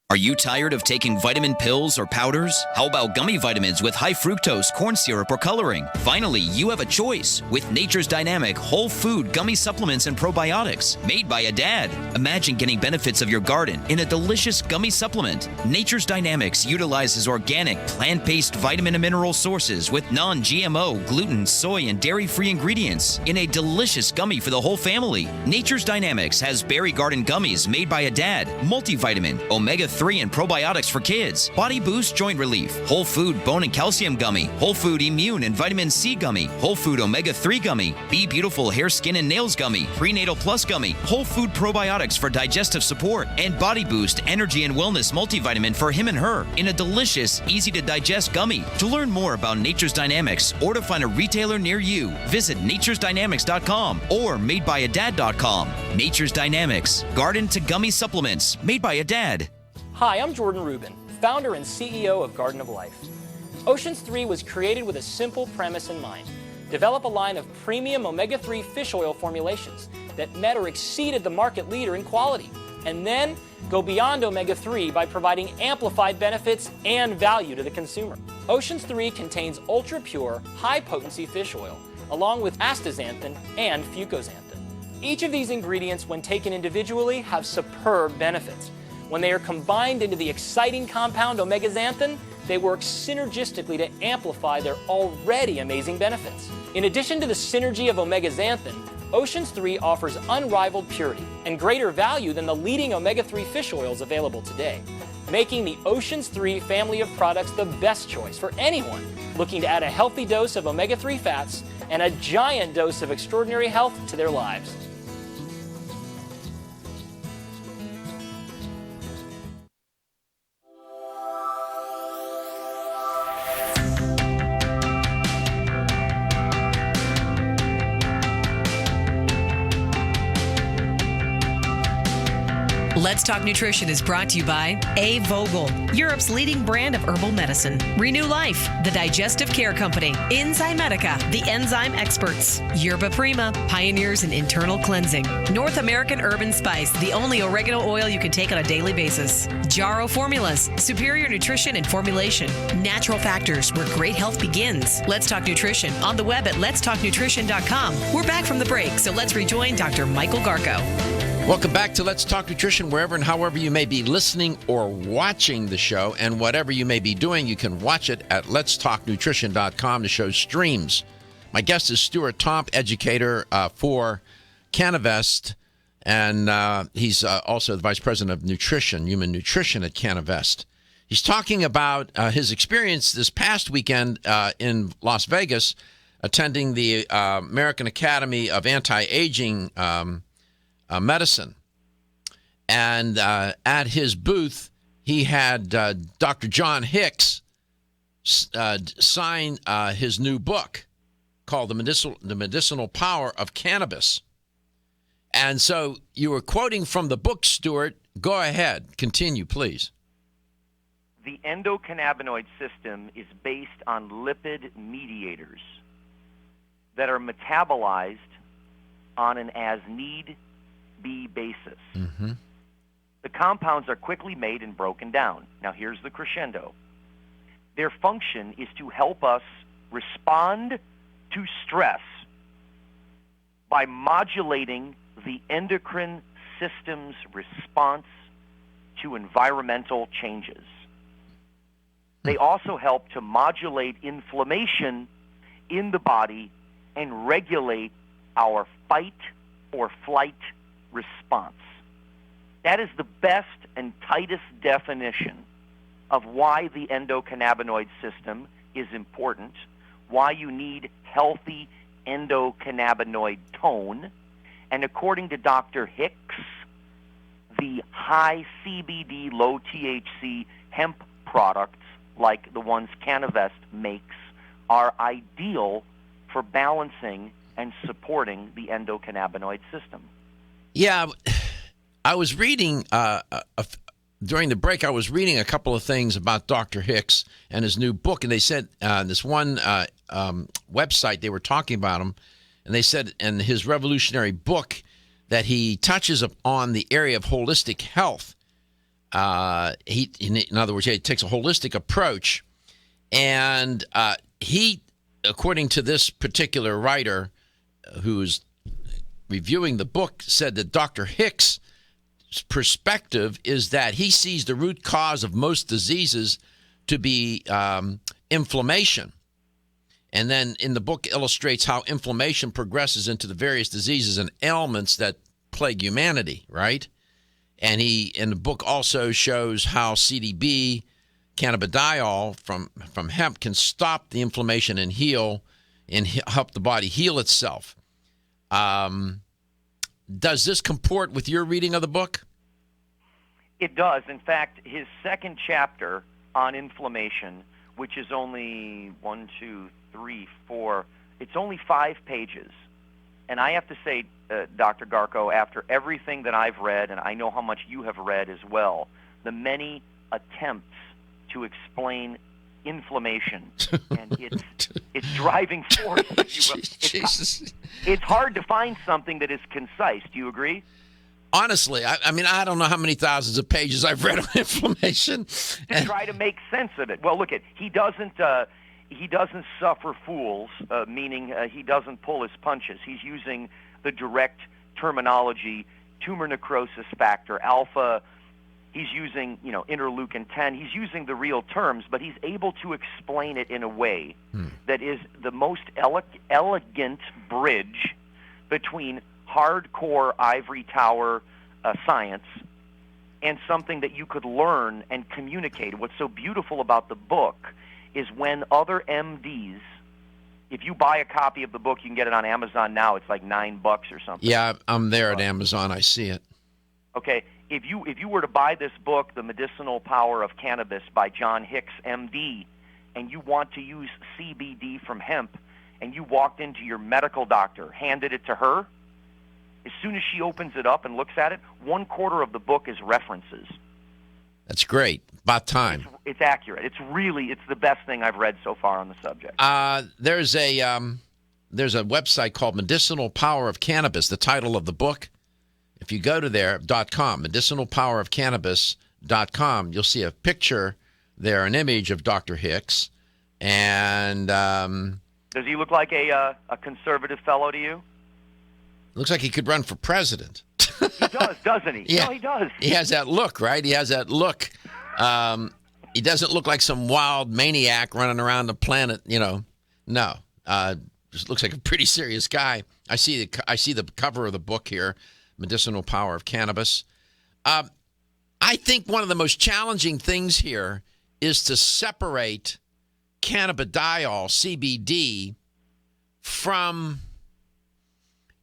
Are you tired of taking vitamin pills or powders? How about gummy vitamins with high fructose, corn syrup, or coloring? Finally, you have a choice with Nature's Dynamic whole food gummy supplements and probiotics made by a dad. Imagine getting benefits of your garden in a delicious gummy supplement. Nature's Dynamics utilizes organic, plant-based vitamin and mineral sources with non-GMO, gluten, soy, and dairy-free ingredients in a delicious gummy for the whole family. Nature's Dynamics has berry garden gummies made by a dad, multivitamin, omega-3 and probiotics for kids, body boost joint relief, whole food bone and calcium gummy, whole food immune and vitamin C gummy, whole food omega-3 gummy, Be Beautiful hair, skin, and nails gummy, prenatal plus gummy, whole food probiotics for digestive support, and body boost energy and wellness multivitamin for him and her in a delicious, easy to digest gummy. To learn more about Nature's Dynamics or to find a retailer near you, visit naturesdynamics.com or madebyadad.com. Nature's Dynamics, garden to gummy supplements made by a dad. Hi, I'm Jordan Rubin, founder and CEO of Garden of Life. Oceans 3 was created with a simple premise in mind: develop a line of premium omega-3 fish oil formulations that met or exceeded the market leader in quality, and then go beyond omega-3 by providing amplified benefits and value to the consumer. Oceans 3 contains ultra-pure, high-potency fish oil, along with astaxanthin and fucoxanthin. Each of these ingredients, when taken individually, have superb benefits. When they are combined into the exciting compound omega-xanthin, they work synergistically to amplify their already amazing benefits. In addition to the synergy of omega-xanthin, Oceans 3 offers unrivaled purity and greater value than the leading omega-3 fish oils available today, making the Oceans 3 family of products the best choice for anyone looking to add a healthy dose of omega-3 fats and a giant dose of extraordinary health to their lives. Let's Talk Nutrition is brought to you by A. Vogel, Europe's leading brand of herbal medicine. Renew Life, the digestive care company. Enzymedica, the enzyme experts. Yerba Prima, pioneers in internal cleansing. North American Urban Spice, the only oregano oil you can take on a daily basis. Jarrow Formulas, superior nutrition and formulation. Natural Factors, where great health begins. Let's Talk Nutrition, on the web at letstalknutrition.com. We're back from the break, so let's rejoin Dr. Michael Garko. Welcome back to Let's Talk Nutrition. Wherever and however you may be listening or watching the show, and whatever you may be doing, you can watch it at letstalknutrition.com. The show streams. My guest is Stuart Tomc, educator for Cannavest, and he's also the vice president of nutrition, human nutrition at Cannavest. He's talking about his experience this past weekend in Las Vegas, attending the American Academy of Anti-Aging Medicine. And at his booth, he had Dr. John Hicks sign his new book called The Medicinal Power of Cannabis. And so you were quoting from the book, Stuart. Go ahead. Continue, please. The endocannabinoid system is based on lipid mediators that are metabolized on an as-need-be basis. Mm-hmm. The compounds are quickly made and broken down. Now, here's the crescendo. Their function is to help us respond to stress by modulating the endocrine system's response to environmental changes. They also help to modulate inflammation in the body and regulate our fight or flight response. That is the best and tightest definition of why the endocannabinoid system is important, why you need healthy endocannabinoid tone, and according to Dr. Hicks, the high CBD, low THC hemp products, like the ones Cannavest makes, are ideal for balancing and supporting the endocannabinoid system. Yeah, I was reading, during the break, I was reading a couple of things about Dr. Hicks and his new book, and they said this one website, they were talking about him, and they said in his revolutionary book that he touches on the area of holistic health. In other words, he takes a holistic approach, and he, according to this particular writer who's reviewing the book, said that Dr. Hicks' perspective is that he sees the root cause of most diseases to be inflammation. And then in the book illustrates how inflammation progresses into the various diseases and ailments that plague humanity, right? And he, in the book, also shows how CBD, cannabidiol from hemp, can stop the inflammation and heal and help the body heal itself. Does this comport with your reading of the book? It does. In fact, his second chapter on inflammation, which is only 1, 2, 3, 4, it's only 5 pages. And I have to say, Dr. Garko, after everything that I've read, and I know how much you have read as well, the many attempts to explain inflammation and its driving force, if you will. It's hard to find something that is concise. Do you agree? Honestly, I mean, I don't know how many thousands of pages I've read on inflammation. To try to make sense of it. Well, look, he doesn't suffer fools, meaning he doesn't pull his punches. He's using the direct terminology, tumor necrosis factor, alpha. He's using, interleukin 10. He's using the real terms, but he's able to explain it in a way that is the most elegant bridge between hardcore ivory tower science and something that you could learn and communicate. What's so beautiful about the book is when other MDs, if you buy a copy of the book, you can get it on Amazon now. It's like $9 or something. Yeah, I'm there at Amazon. I see it. Okay, if you were to buy this book, The Medicinal Power of Cannabis by John Hicks, MD, and you want to use CBD from hemp, and you walked into your medical doctor, handed it to her, as soon as she opens it up and looks at it, 1/4 of the book is references. That's great. About time. It's accurate. It's the best thing I've read so far on the subject. There's a website called Medicinal Power of Cannabis, the title of the book. If you go to there.com, medicinalpowerofcannabis.com, you'll see a picture there, an image of Dr. Hicks. And does he look like a conservative fellow to you? Looks like he could run for president. He does, doesn't he? Yeah. No, he does. He has that look, right? He has that look. He doesn't look like some wild maniac running around the planet, No. Just looks like a pretty serious guy. I see the cover of the book here, Medicinal Power of Cannabis. I think one of the most challenging things here is to separate cannabidiol, CBD, from,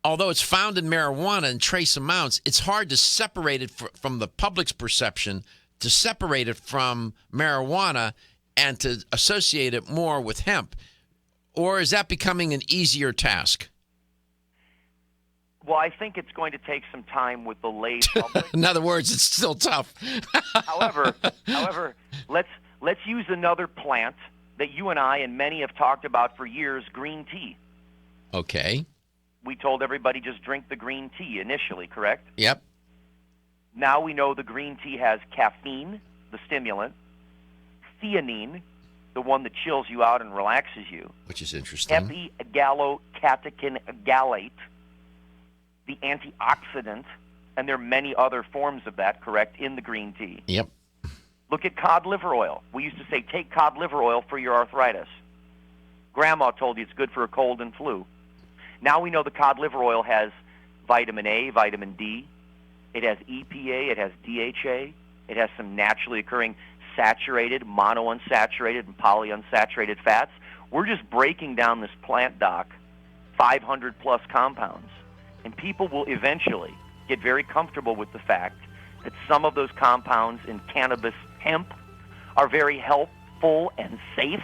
although it's found in marijuana in trace amounts, it's hard to separate it from the public's perception, to separate it from marijuana and to associate it more with hemp. Or is that becoming an easier task? Well, I think it's going to take some time with the lay public. In other words, it's still tough. However, let's use another plant that you and I and many have talked about for years, green tea. Okay. We told everybody just drink the green tea initially, correct? Yep. Now we know the green tea has caffeine, the stimulant, theanine, the one that chills you out and relaxes you, which is interesting, epigallocatechin gallate, the antioxidant, and there are many other forms of that, correct, in the green tea. Yep. Look at cod liver oil. We used to say, take cod liver oil for your arthritis. Grandma told you it's good for a cold and flu. Now we know the cod liver oil has vitamin A, vitamin D. It has EPA. It has DHA. It has some naturally occurring saturated, monounsaturated, and polyunsaturated fats. We're just breaking down this plant, Doc, 500-plus compounds. And people will eventually get very comfortable with the fact that some of those compounds in cannabis hemp are very helpful and safe,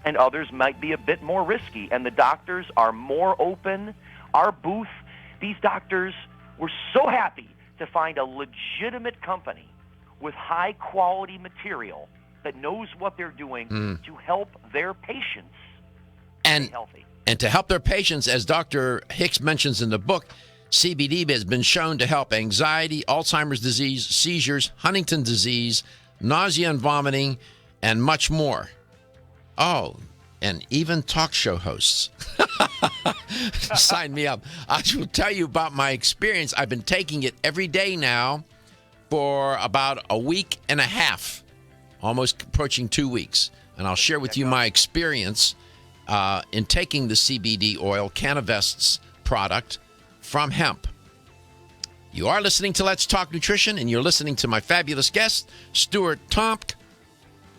and others might be a bit more risky. And the doctors are more open. Our booth, these doctors were so happy to find a legitimate company with high-quality material that knows what they're doing to help their patients stay healthy. And to help their patients, as Dr. Hicks mentions in the book, CBD has been shown to help anxiety, Alzheimer's disease, seizures, Huntington's disease, nausea and vomiting, and much more. Oh, and even talk show hosts. Sign me up. I will tell you about my experience. I've been taking it every day now for about a week and a half, almost approaching 2 weeks. And I'll share with you my experience in taking the CBD oil, Cannavest's product, from hemp. You are listening to Let's Talk Nutrition, and you're listening to my fabulous guest, Stuart Tomc,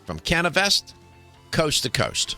from Cannavest, coast to coast.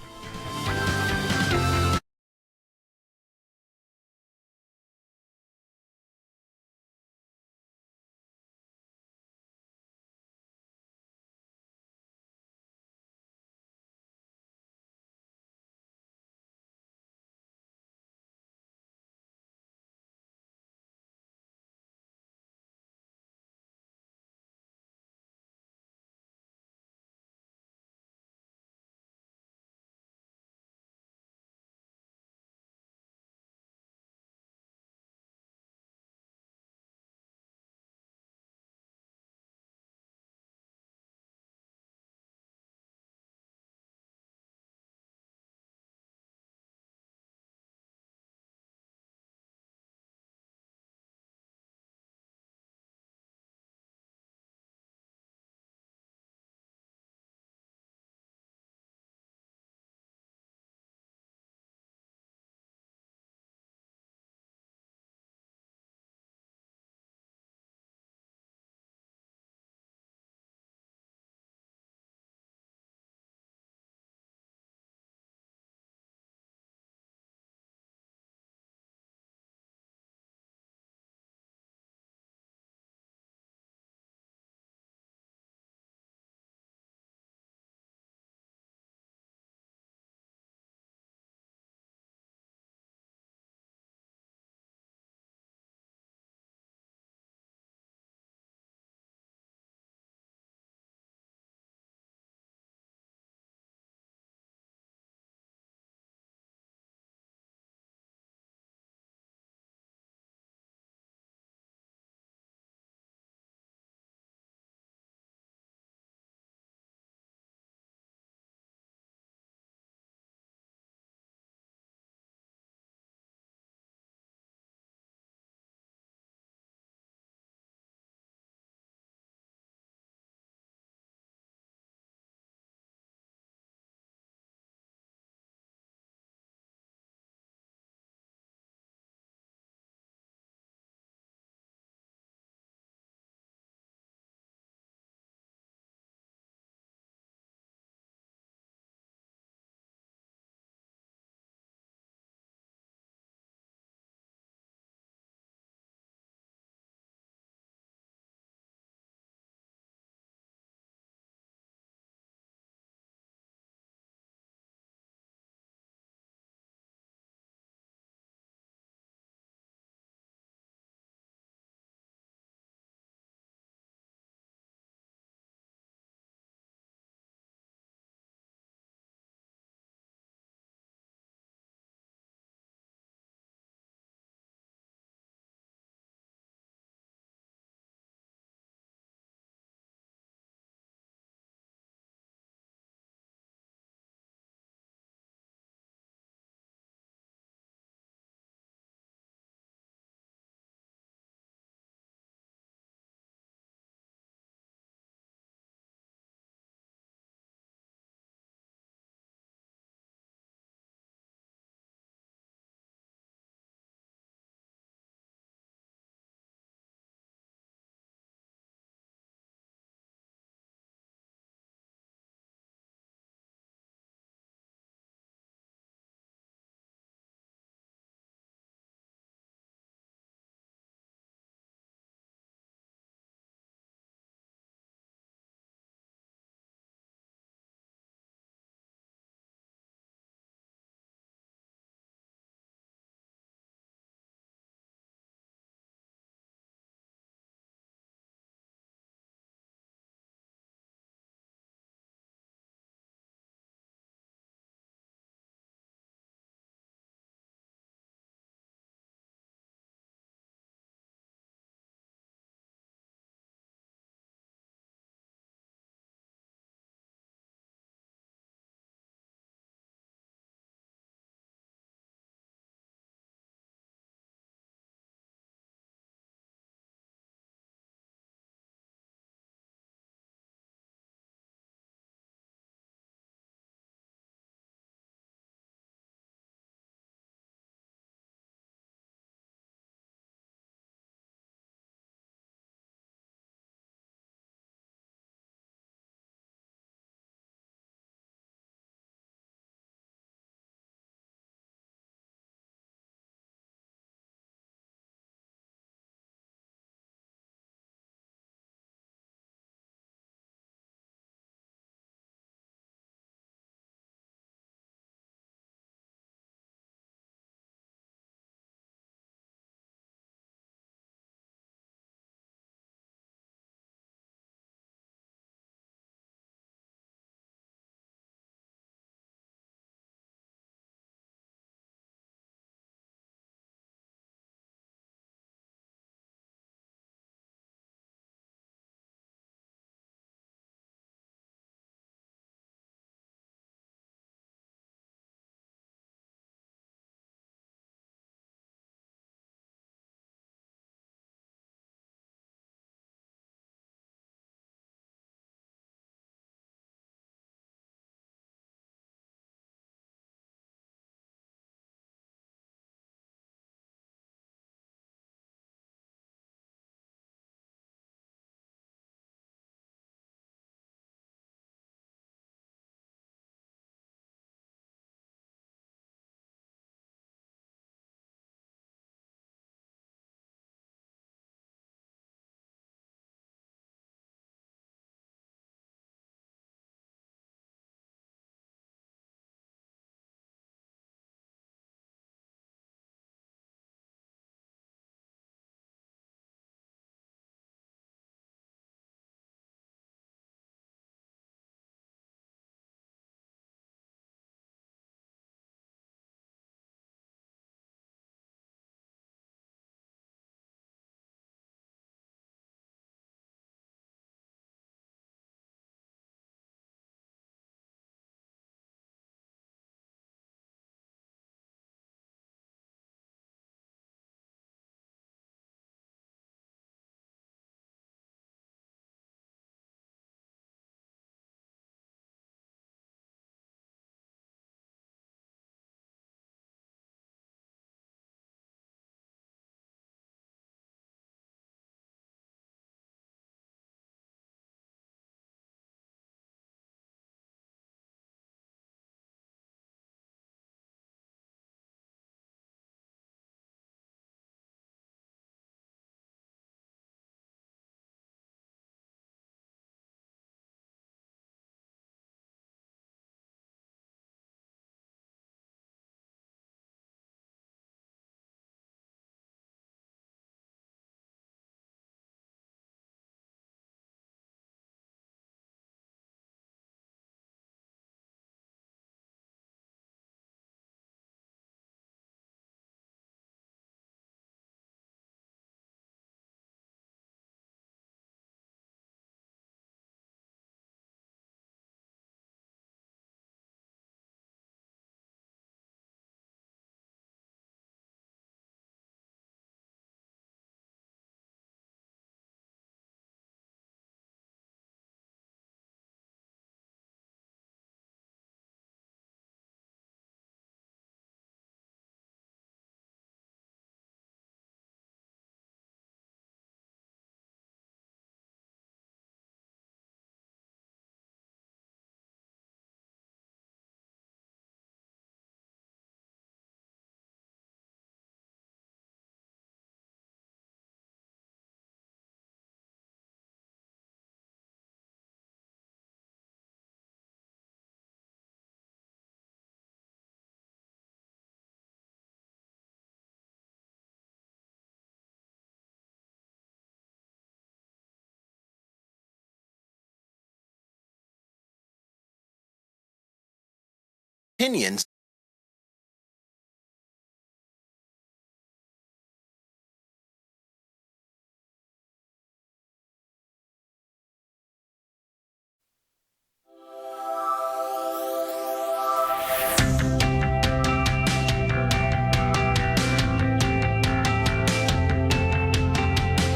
opinions.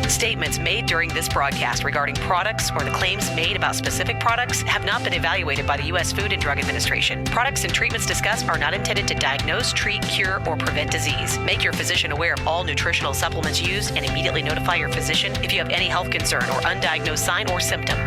Statements made during this broadcast regarding products or the claims made about specific products have not been evaluated by the U.S. Food and Drug Administration. Products and treatments discussed are not intended to diagnose, treat, cure, or prevent disease. Make your physician aware of all nutritional supplements used and immediately notify your physician if you have any health concern or undiagnosed sign or symptom.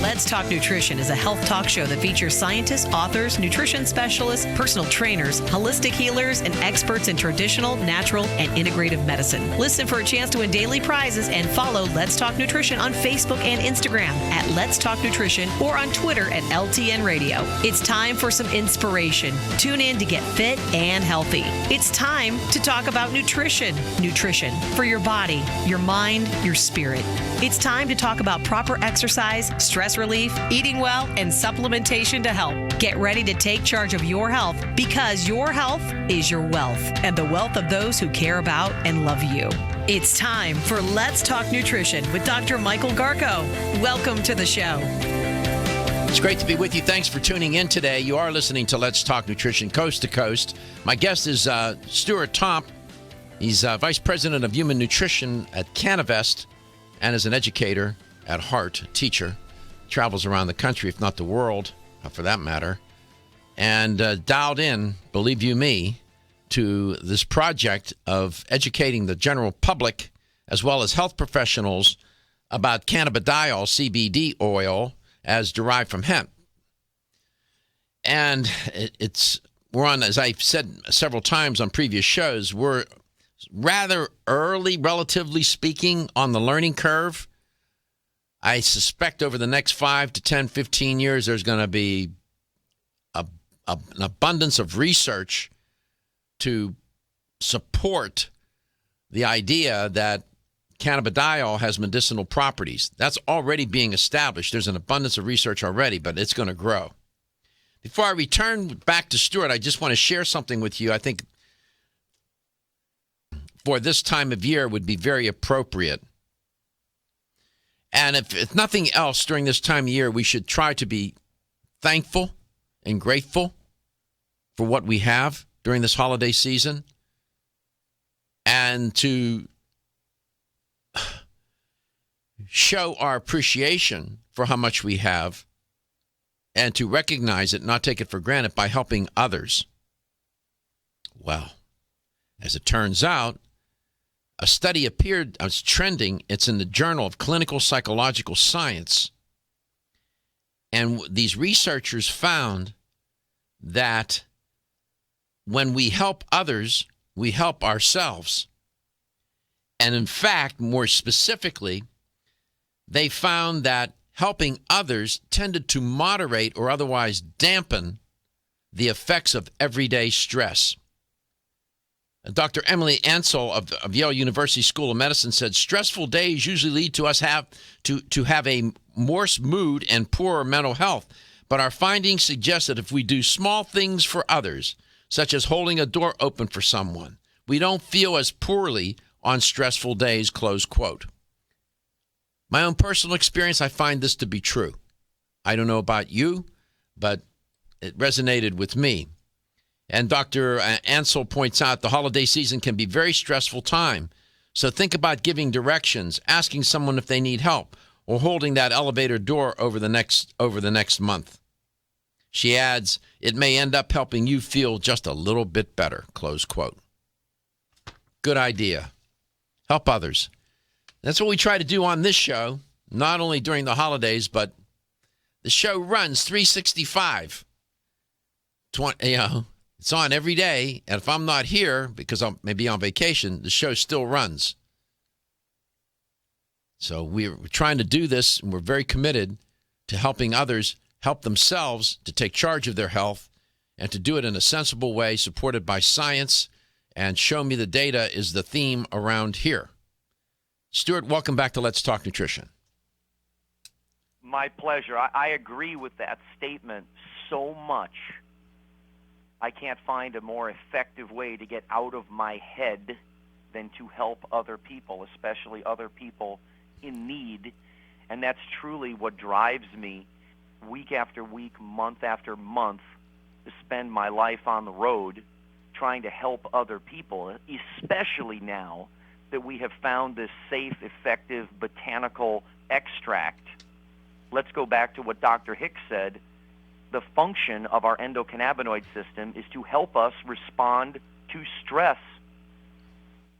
Let's Talk Nutrition is a health talk show that features scientists, authors, nutrition specialists, personal trainers, holistic healers, and experts in traditional, natural, and integrative medicine. Listen for a chance to win daily prizes and follow Let's Talk Nutrition on Facebook and Instagram at Let's Talk Nutrition or on Twitter at LTN Radio. It's time for some inspiration. Tune in to get fit and healthy. It's time to talk about nutrition. Nutrition for your body, your mind, your spirit. It's time to talk about proper exercise, stress relief, eating well, and supplementation to help. Get ready to take charge of your health because your health is your wealth and the wealth of those who care about and love you. It's time for Let's Talk Nutrition with Dr. Michael Garko. Welcome to the show. It's great to be with you. Thanks for tuning in today. You are listening to Let's Talk Nutrition Coast to Coast. My guest is Stuart Tomc. He's Vice President of Human Nutrition at Cannavest and is an educator at heart, teacher. Travels around the country, if not the world, for that matter, and dialed in, believe you me, to this project of educating the general public as well as health professionals about cannabidiol, CBD oil, as derived from hemp. And we're on, as I've said several times on previous shows, we're rather early, relatively speaking, on the learning curve. I suspect over the next 5 to 10, 15 years, there's going to be an abundance of research to support the idea that cannabidiol has medicinal properties. That's already being established. There's an abundance of research already, but it's going to grow. Before I return back to Stuart, I just want to share something with you I think for this time of year would be very appropriate. And if nothing else, during this time of year, we should try to be thankful and grateful for what we have during this holiday season and to show our appreciation for how much we have and to recognize it, not take it for granted by helping others. Well, as it turns out, a study appeared, it's trending, it's in the Journal of Clinical Psychological Science. And these researchers found that when we help others, we help ourselves. And in fact, more specifically, they found that helping others tended to moderate or otherwise dampen the effects of everyday stress. Dr. Emily Ansel of Yale University School of Medicine said stressful days usually lead to us have a worse mood and poorer mental health. But our findings suggest that if we do small things for others, such as holding a door open for someone, we don't feel as poorly on stressful days, close quote. My own personal experience, I find this to be true. I don't know about you, but it resonated with me. And Dr. Ansel points out the holiday season can be a very stressful time. So think about giving directions, asking someone if they need help, or holding that elevator door over the next month. She adds, it may end up helping you feel just a little bit better, close quote. Good idea. Help others. That's what we try to do on this show, not only during the holidays, but the show runs 365. It's on every day, and if I'm not here, because I may be on vacation, the show still runs. So we're trying to do this, and we're very committed to helping others help themselves to take charge of their health and to do it in a sensible way, supported by science, and show me the data is the theme around here. Stuart, welcome back to Let's Talk Nutrition. My pleasure. I agree with that statement so much. I can't find a more effective way to get out of my head than to help other people, especially other people in need. And that's truly what drives me week after week, month after month, to spend my life on the road trying to help other people, especially now that we have found this safe, effective botanical extract. Let's go back to what Dr. Hicks said. The function of our endocannabinoid system is to help us respond to stress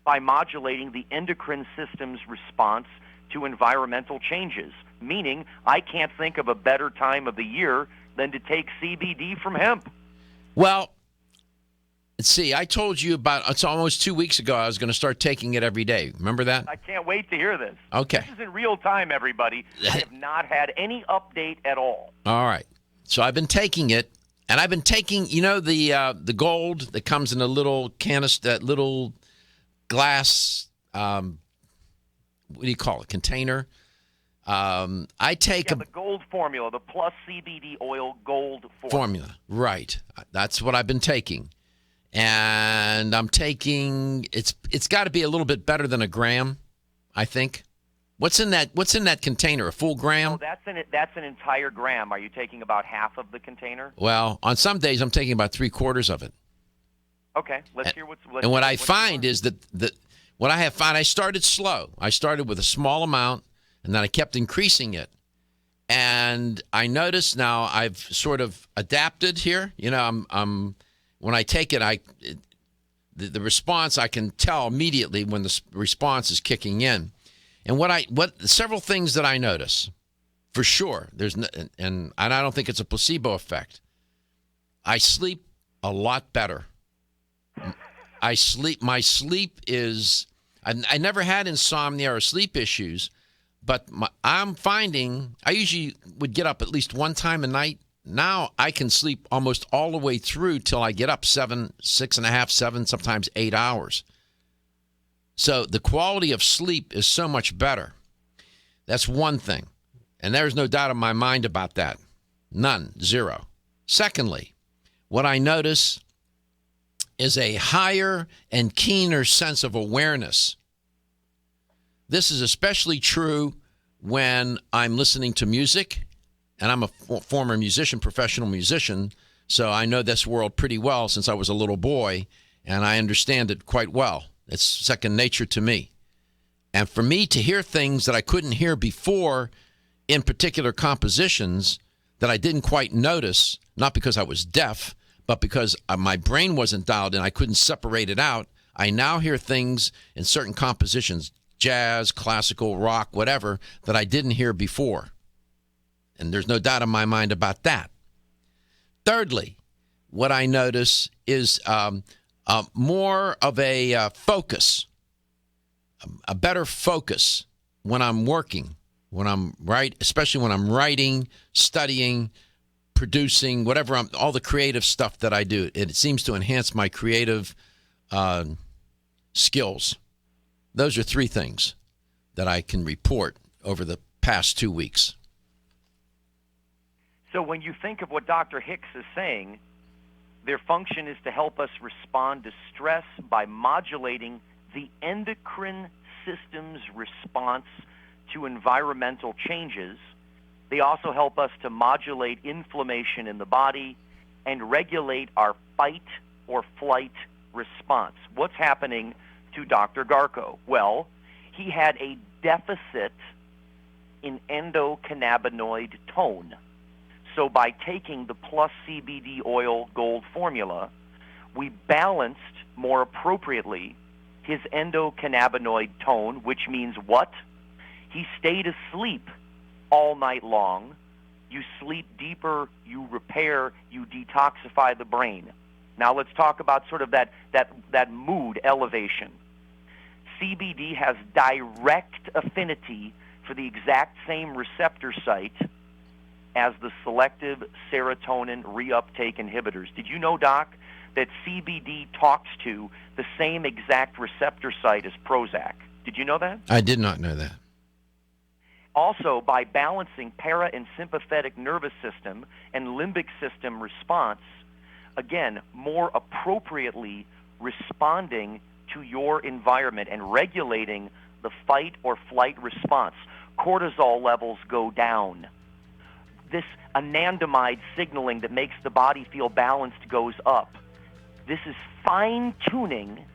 by modulating the endocrine system's response to environmental changes, meaning I can't think of a better time of the year than to take CBD from hemp. Well, let's see, I told you it's almost 2 weeks ago I was going to start taking it every day. Remember that? I can't wait to hear this. Okay. This is in real time, everybody. I have not had any update at all. All right. So I've been taking it, and I've been taking, the gold that comes in a little canister, that little glass, what do you call it, container? I take the gold formula, the plus CBD oil gold formula. Right. That's what I've been taking. And I'm taking, it's got to be a little bit better than a gram, I think. What's in that container? A full gram? Oh, that's an entire gram. Are you taking about half of the container? Well, on some days I'm taking about 3/4 of it. Okay, let's hear what's. And what I find is that what I have found, I started slow. I started with a small amount, and then I kept increasing it. And I notice now I've sort of adapted here. I'm when I take it, the response, I can tell immediately when the response is kicking in. And several things that I notice, for sure, and I don't think it's a placebo effect. I sleep a lot better. My sleep is, I never had insomnia or sleep issues, but I'm finding, I usually would get up at least one time a night. Now I can sleep almost all the way through till I get up 7, 6.5, 7, sometimes 8 hours. So the quality of sleep is so much better. That's one thing. And there's no doubt in my mind about that. None. Zero. Secondly, what I notice is a higher and keener sense of awareness. This is especially true when I'm listening to music, and I'm a former musician, professional musician, so I know this world pretty well since I was a little boy, and I understand it quite well. It's second nature to me. And for me to hear things that I couldn't hear before in particular compositions that I didn't quite notice, not because I was deaf, but because my brain wasn't dialed in, I couldn't separate it out. I now hear things in certain compositions, jazz, classical, rock, whatever, that I didn't hear before. And there's no doubt in my mind about that. Thirdly, what I notice is more of a focus, a better focus when I'm working, especially when I'm writing, studying, producing, whatever, all the creative stuff that I do. It seems to enhance my creative skills. Those are three things that I can report over the past 2 weeks. So when you think of what Dr. Hicks is saying, their function is to help us respond to stress by modulating the endocrine system's response to environmental changes. They also help us to modulate inflammation in the body and regulate our fight or flight response. What's happening to Dr. Garko? Well, he had a deficit in endocannabinoid tone. So by taking the plus CBD oil gold formula, we balanced more appropriately his endocannabinoid tone, which means what? He stayed asleep all night long. You sleep deeper, you repair, you detoxify the brain. Now let's talk about sort of that mood elevation. CBD has direct affinity for the exact same receptor site as the selective serotonin reuptake inhibitors. Did you know, Doc, that CBD talks to the same exact receptor site as Prozac? Did you know that? I did not know that. Also, by balancing para and sympathetic nervous system and limbic system response, again, more appropriately responding to your environment and regulating the fight or flight response. Cortisol levels go down. This anandamide signaling that makes the body feel balanced goes up. This is fine-tuning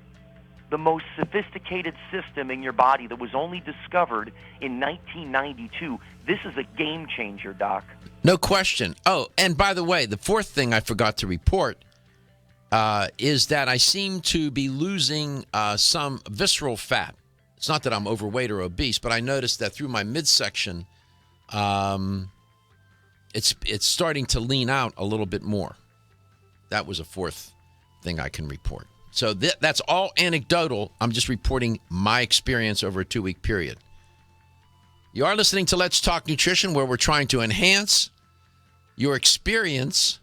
the most sophisticated system in your body that was only discovered in 1992. This is a game changer, Doc. No question. Oh, and by the way, the fourth thing I forgot to report is that I seem to be losing some visceral fat. It's not that I'm overweight or obese, but I noticed that through my midsection, it's starting to lean out a little bit more. That was a fourth thing I can report. So that's all anecdotal. I'm just reporting my experience over a 2-week period. You are listening to Let's Talk Nutrition, where we're trying to enhance your experience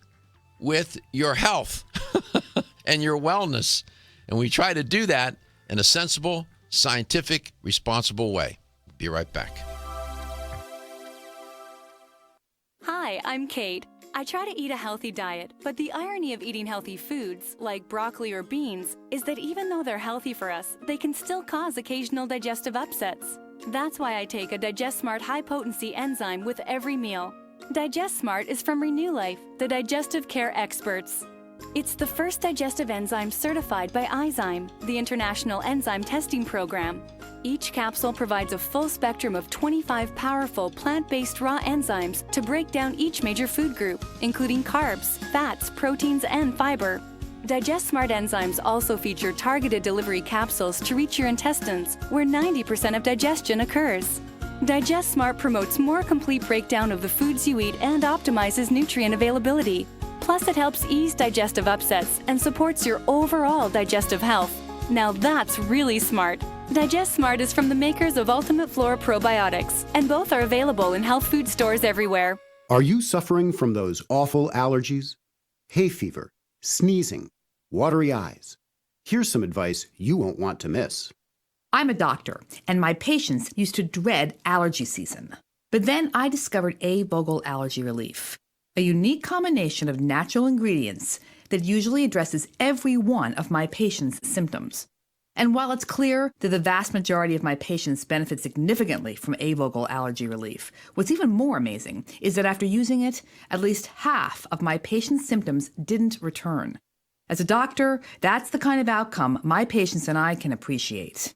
with your health and your wellness. And we try to do that in a sensible, scientific, responsible way. Be right back. Hi, I'm Kate. I try to eat a healthy diet, but the irony of eating healthy foods, like broccoli or beans, is that even though they're healthy for us, they can still cause occasional digestive upsets. That's why I take a Digest Smart high-potency enzyme with every meal. Digest Smart is from Renew Life, the digestive care experts. It's the first digestive enzyme certified by iZyme, the International Enzyme Testing Program. Each capsule provides a full spectrum of 25 powerful plant-based raw enzymes to break down each major food group, including carbs, fats, proteins, and fiber. Digest Smart enzymes also feature targeted delivery capsules to reach your intestines, where 90% of digestion occurs. Digest Smart promotes more complete breakdown of the foods you eat and optimizes nutrient availability. Plus, it helps ease digestive upsets and supports your overall digestive health. Now that's really smart. Digest Smart is from the makers of Ultimate Flora Probiotics, and both are available in health food stores everywhere. Are you suffering from those awful allergies? Hay fever, sneezing, watery eyes? Here's some advice you won't want to miss. I'm a doctor, and my patients used to dread allergy season. But then I discovered A-Vogel Allergy Relief, a unique combination of natural ingredients that usually addresses every one of my patients' symptoms. And while it's clear that the vast majority of my patients benefit significantly from A-Vogel Allergy Relief, what's even more amazing is that after using it, at least half of my patients' symptoms didn't return. As a doctor, that's the kind of outcome my patients and I can appreciate.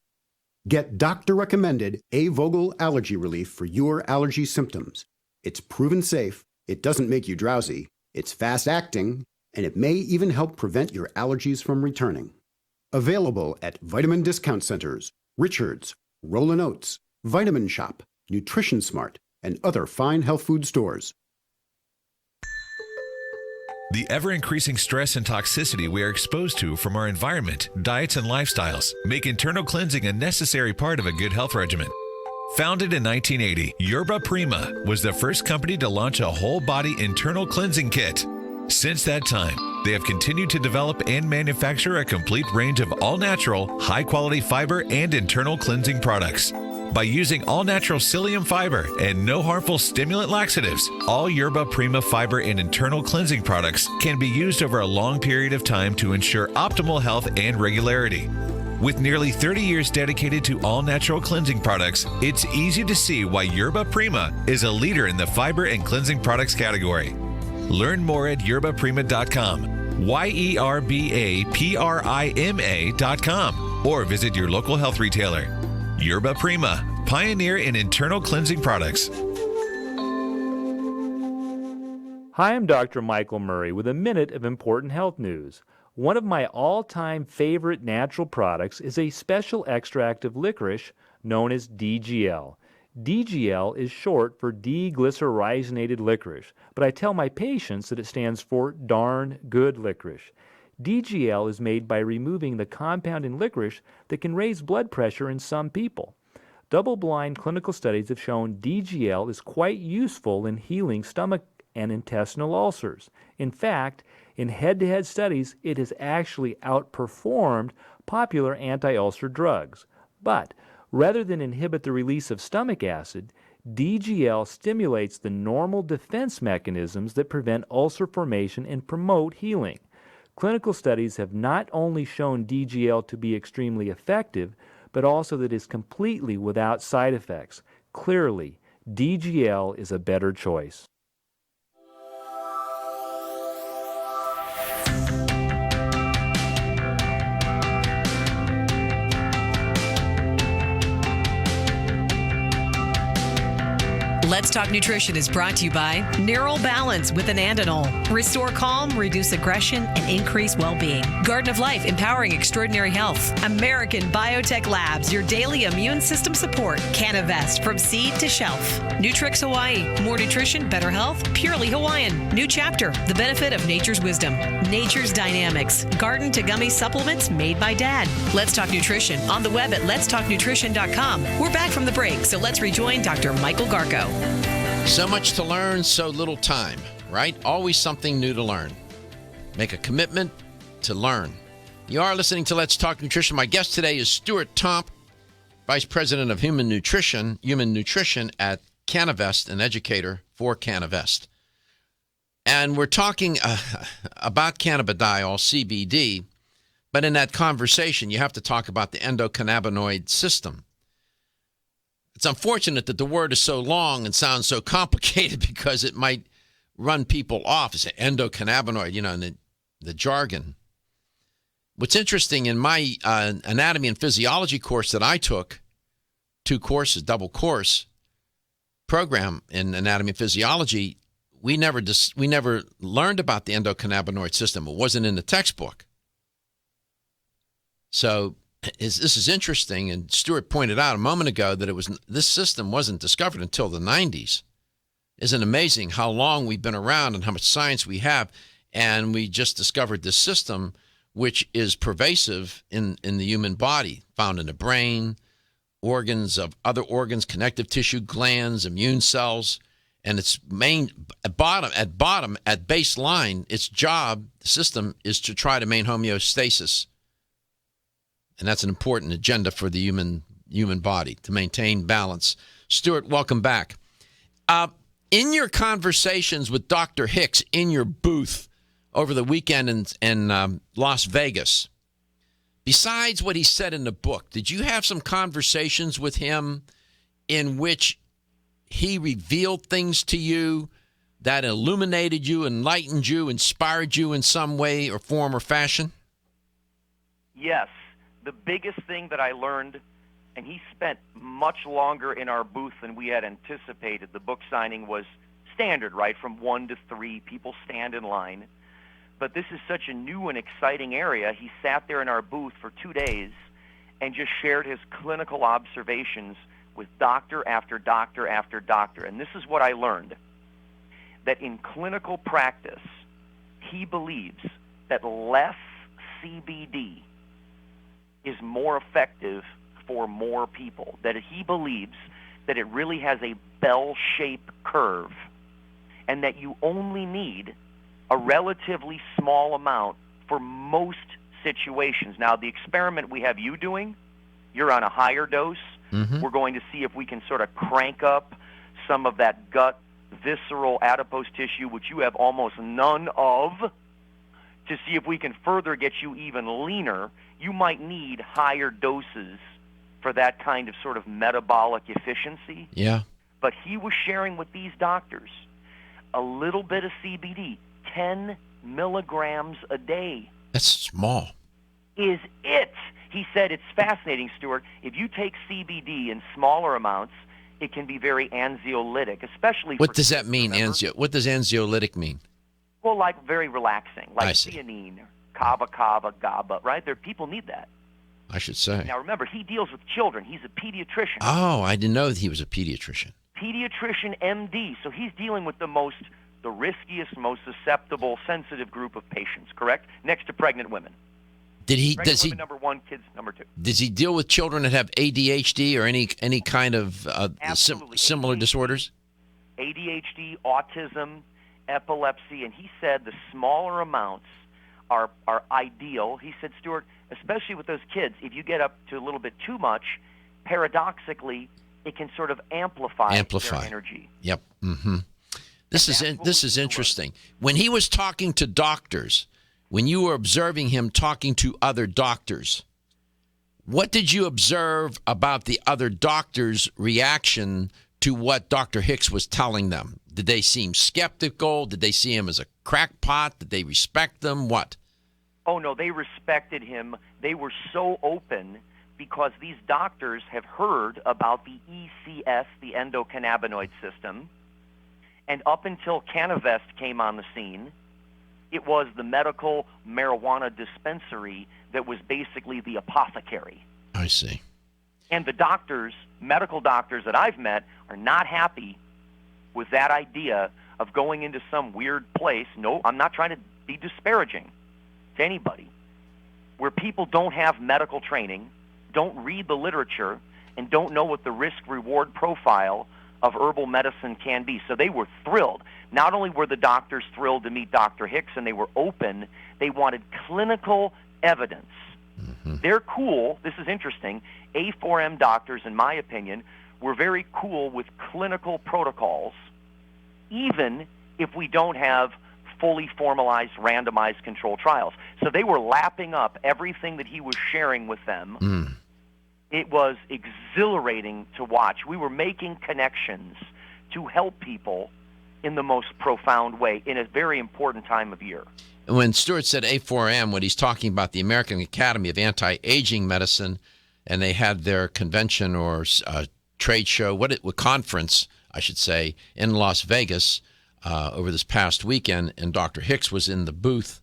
Get doctor-recommended A-Vogel Allergy Relief for your allergy symptoms. It's proven safe, it doesn't make you drowsy, it's fast-acting, and it may even help prevent your allergies from returning. Available at vitamin discount centers, Richards, Rollin' Oats, Vitamin Shop, Nutrition Smart, and other fine health food stores. The ever-increasing stress and toxicity we are exposed to from our environment, diets, and lifestyles make internal cleansing a necessary part of a good health regimen. Founded in 1980, Yerba Prima was the first company to launch a whole-body internal cleansing kit. Since that time, they have continued to develop and manufacture a complete range of all-natural, high-quality fiber and internal cleansing products. By using all-natural psyllium fiber and no harmful stimulant laxatives, all Yerba Prima fiber and internal cleansing products can be used over a long period of time to ensure optimal health and regularity. With nearly 30 years dedicated to all-natural cleansing products, it's easy to see why Yerba Prima is a leader in the fiber and cleansing products category. Learn more at yerbaprima.com, YERBAPRIMA.com, or visit your local health retailer. Yerba Prima, pioneer in internal cleansing products. Hi, I'm Dr. Michael Murray with a minute of important health news. One of my all-time favorite natural products is a special extract of licorice known as DGL. DGL is short for deglycyrrhizated licorice, but I tell my patients that it stands for darn good licorice. DGL is made by removing the compound in licorice that can raise blood pressure in some people. Double-blind clinical studies have shown DGL is quite useful in healing stomach and intestinal ulcers. In fact, in head-to-head studies, it has actually outperformed popular anti-ulcer drugs. But rather than inhibit the release of stomach acid, DGL stimulates the normal defense mechanisms that prevent ulcer formation and promote healing. Clinical studies have not only shown DGL to be extremely effective, but also that it is completely without side effects. Clearly, DGL is a better choice. Let's Talk Nutrition is brought to you by Neural Balance with Anandinol. Restore calm, reduce aggression, and increase well-being. Garden of Life, empowering extraordinary health. American Biotech Labs, your daily immune system support. Cannavest, from seed to shelf. Nutrix Hawaii, more nutrition, better health, purely Hawaiian. New Chapter, the benefit of nature's wisdom. Nature's Dynamics, garden to gummy supplements made by Dad. Let's Talk Nutrition on the web at letstalknutrition.com. We're back from the break, so let's rejoin Dr. Michael Garko. So much to learn, so little time, right? Always something new to learn. Make a commitment to learn. You are listening to Let's Talk Nutrition. My guest today is Stuart Tomc, Vice President of Human Nutrition at Cannavest, an educator for Cannavest. And we're talking about cannabidiol, CBD, but in that conversation, you have to talk about the endocannabinoid system. It's unfortunate that the word is so long and sounds so complicated because it might run people off. It's an endocannabinoid, in the jargon. What's interesting, in my anatomy and physiology course that I took, 2 courses, double course program in anatomy and physiology, we never learned about the endocannabinoid system. It wasn't in the textbook. So this is interesting, and Stuart pointed out a moment ago that this system wasn't discovered until the 90s. Isn't it amazing how long we've been around and how much science we have, and we just discovered this system, which is pervasive in the human body, found in the brain, organs of other organs, connective tissue, glands, immune cells, and its main at baseline, its job, the system, is to try to maintain homeostasis. And that's an important agenda for the human body, to maintain balance. Stuart, welcome back. In your conversations with Dr. Hicks in your booth over the weekend in Las Vegas, besides what he said in the book, did you have some conversations with him in which he revealed things to you that illuminated you, enlightened you, inspired you in some way or form or fashion? Yes. The biggest thing that I learned, and he spent much longer in our booth than we had anticipated. The book signing was standard, right? From 1 to 3, people stand in line. But this is such a new and exciting area. He sat there in our booth for 2 days and just shared his clinical observations with doctor after doctor after doctor. And this is what I learned, that in clinical practice, he believes that less CBD is more effective for more people, that he believes that it really has a bell-shaped curve and that you only need a relatively small amount for most situations. Now, the experiment we have you doing, you're on a higher dose. Mm-hmm. We're going to see if we can sort of crank up some of that gut, visceral adipose tissue, which you have almost none of, to see if we can further get you even leaner. You might need higher doses for that kind of sort of metabolic efficiency. Yeah. But he was sharing with these doctors a little bit of CBD, 10 milligrams a day. That's small. Is it? He said it's fascinating, Stuart. If you take CBD in smaller amounts, it can be very anxiolytic, especially What does that mean, What does anxiolytic mean? Well, like very relaxing, like theanine, kava, GABA, right? People need that. I should say. Now, remember, he deals with children. He's a pediatrician. Oh, I didn't know that he was a pediatrician. Pediatrician MD. So he's dealing with the riskiest, most susceptible, sensitive group of patients, correct? Next to pregnant women. Pregnant women, number 1, kids, number 2. Does he deal with children that have ADHD or any kind of similar disorders? ADHD, autism, epilepsy, and he said the smaller amounts are ideal. He said, Stuart, especially with those kids, if you get up to a little bit too much, paradoxically, it can sort of amplify. Their energy. Yep. Mm-hmm. This is interesting. When he was talking to doctors, when you were observing him talking to other doctors, what did you observe about the other doctors' reaction to what Dr. Hicks was telling them? Did they seem skeptical? Did they see him as a crackpot? Did they respect them? What? Oh, no, they respected him. They were so open because these doctors have heard about the ECS, the endocannabinoid system. And up until Cannavest came on the scene, it was the medical marijuana dispensary that was basically the apothecary. I see. And the doctors, medical doctors that I've met, are not happy with that idea of going into some weird place. No, I'm not trying to be disparaging to anybody, where people don't have medical training, don't read the literature, and don't know what the risk-reward profile of herbal medicine can be. So they were thrilled. Not only were the doctors thrilled to meet Dr. Hicks and they were open, they wanted clinical evidence. Mm-hmm. They're cool. This is interesting. A4M doctors, in my opinion, were very cool with clinical protocols, even if we don't have fully formalized randomized control trials. So they were lapping up everything that he was sharing with them. Mm. It was exhilarating to watch. We were making connections to help people in the most profound way in a very important time of year. When Stuart said A4M, when he's talking about the American Academy of Anti-Aging Medicine, and they had their convention or trade show, conference, I should say, in Las Vegas over this past weekend, and Dr. Hicks was in the booth,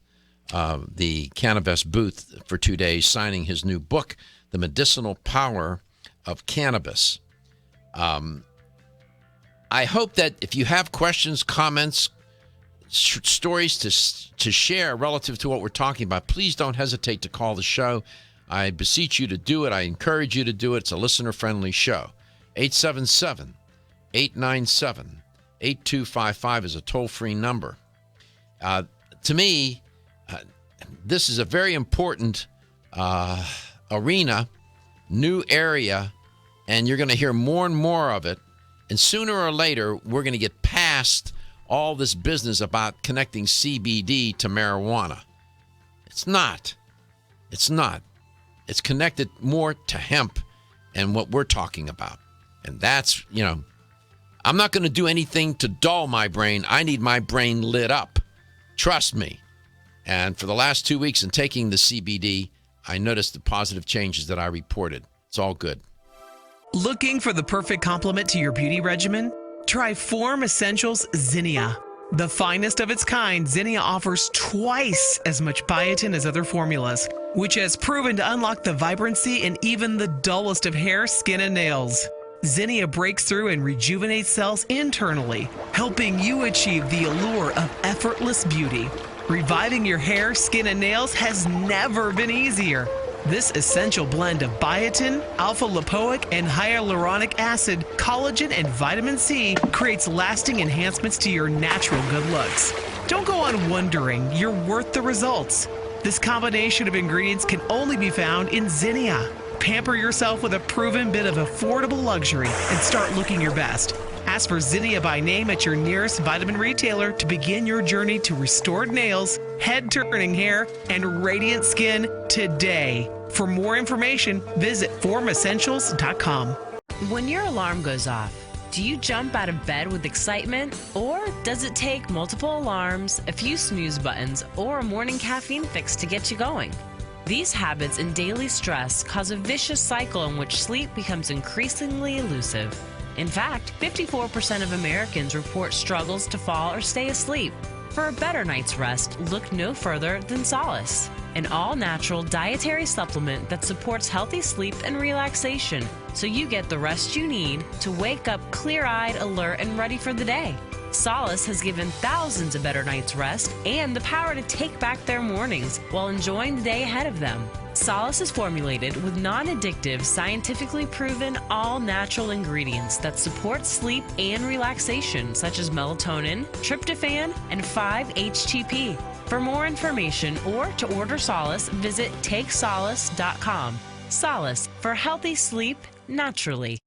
the Cannavest booth, for 2 days, signing his new book, The Medicinal Power of Cannabis. I hope that if you have questions, comments, stories to share relative to what we're talking about, please don't hesitate to call the show. I beseech you to do it. I encourage you to do it. It's a listener-friendly show. 877-897-8255 is a toll-free number. To me, this is a very important arena, new area, and you're going to hear more and more of it. And sooner or later, we're going to get past all this business about connecting CBD to marijuana. It's not. It's not. It's connected more to hemp and what we're talking about. And that's, I'm not going to do anything to dull my brain. I need my brain lit up. Trust me. And for the last 2 weeks in taking the CBD, I noticed the positive changes that I reported. It's all good. Looking for the perfect complement to your beauty regimen? Try Form Essentials Zinnia. The finest of its kind, Zinnia offers twice as much biotin as other formulas, which has proven to unlock the vibrancy in even the dullest of hair, skin, and nails. Zinnia breaks through and rejuvenates cells internally, helping you achieve the allure of effortless beauty. Reviving your hair, skin, and nails has never been easier. This essential blend of biotin, alpha-lipoic, and hyaluronic acid, collagen, and vitamin C creates lasting enhancements to your natural good looks. Don't go on wondering. You're worth the results. This combination of ingredients can only be found in Zinnia. Pamper yourself with a proven bit of affordable luxury and start looking your best. Ask for Zinnia by name at your nearest vitamin retailer to begin your journey to restored nails, head-turning hair, and radiant skin today. For more information, visit formessentials.com. When your alarm goes off, do you jump out of bed with excitement? Or does it take multiple alarms, a few snooze buttons, or a morning caffeine fix to get you going? These habits and daily stress cause a vicious cycle in which sleep becomes increasingly elusive. In fact, 54% of Americans report struggles to fall or stay asleep. For a better night's rest, look no further than Solace, an all-natural dietary supplement that supports healthy sleep and relaxation, so you get the rest you need to wake up clear-eyed, alert, and ready for the day. Solace has given thousands a better night's rest and the power to take back their mornings while enjoying the day ahead of them. Solace is formulated with non-addictive, scientifically proven, all-natural ingredients that support sleep and relaxation, such as melatonin, tryptophan, and 5-HTP. For more information or to order Solace, visit TakeSolace.com. Solace for healthy sleep naturally.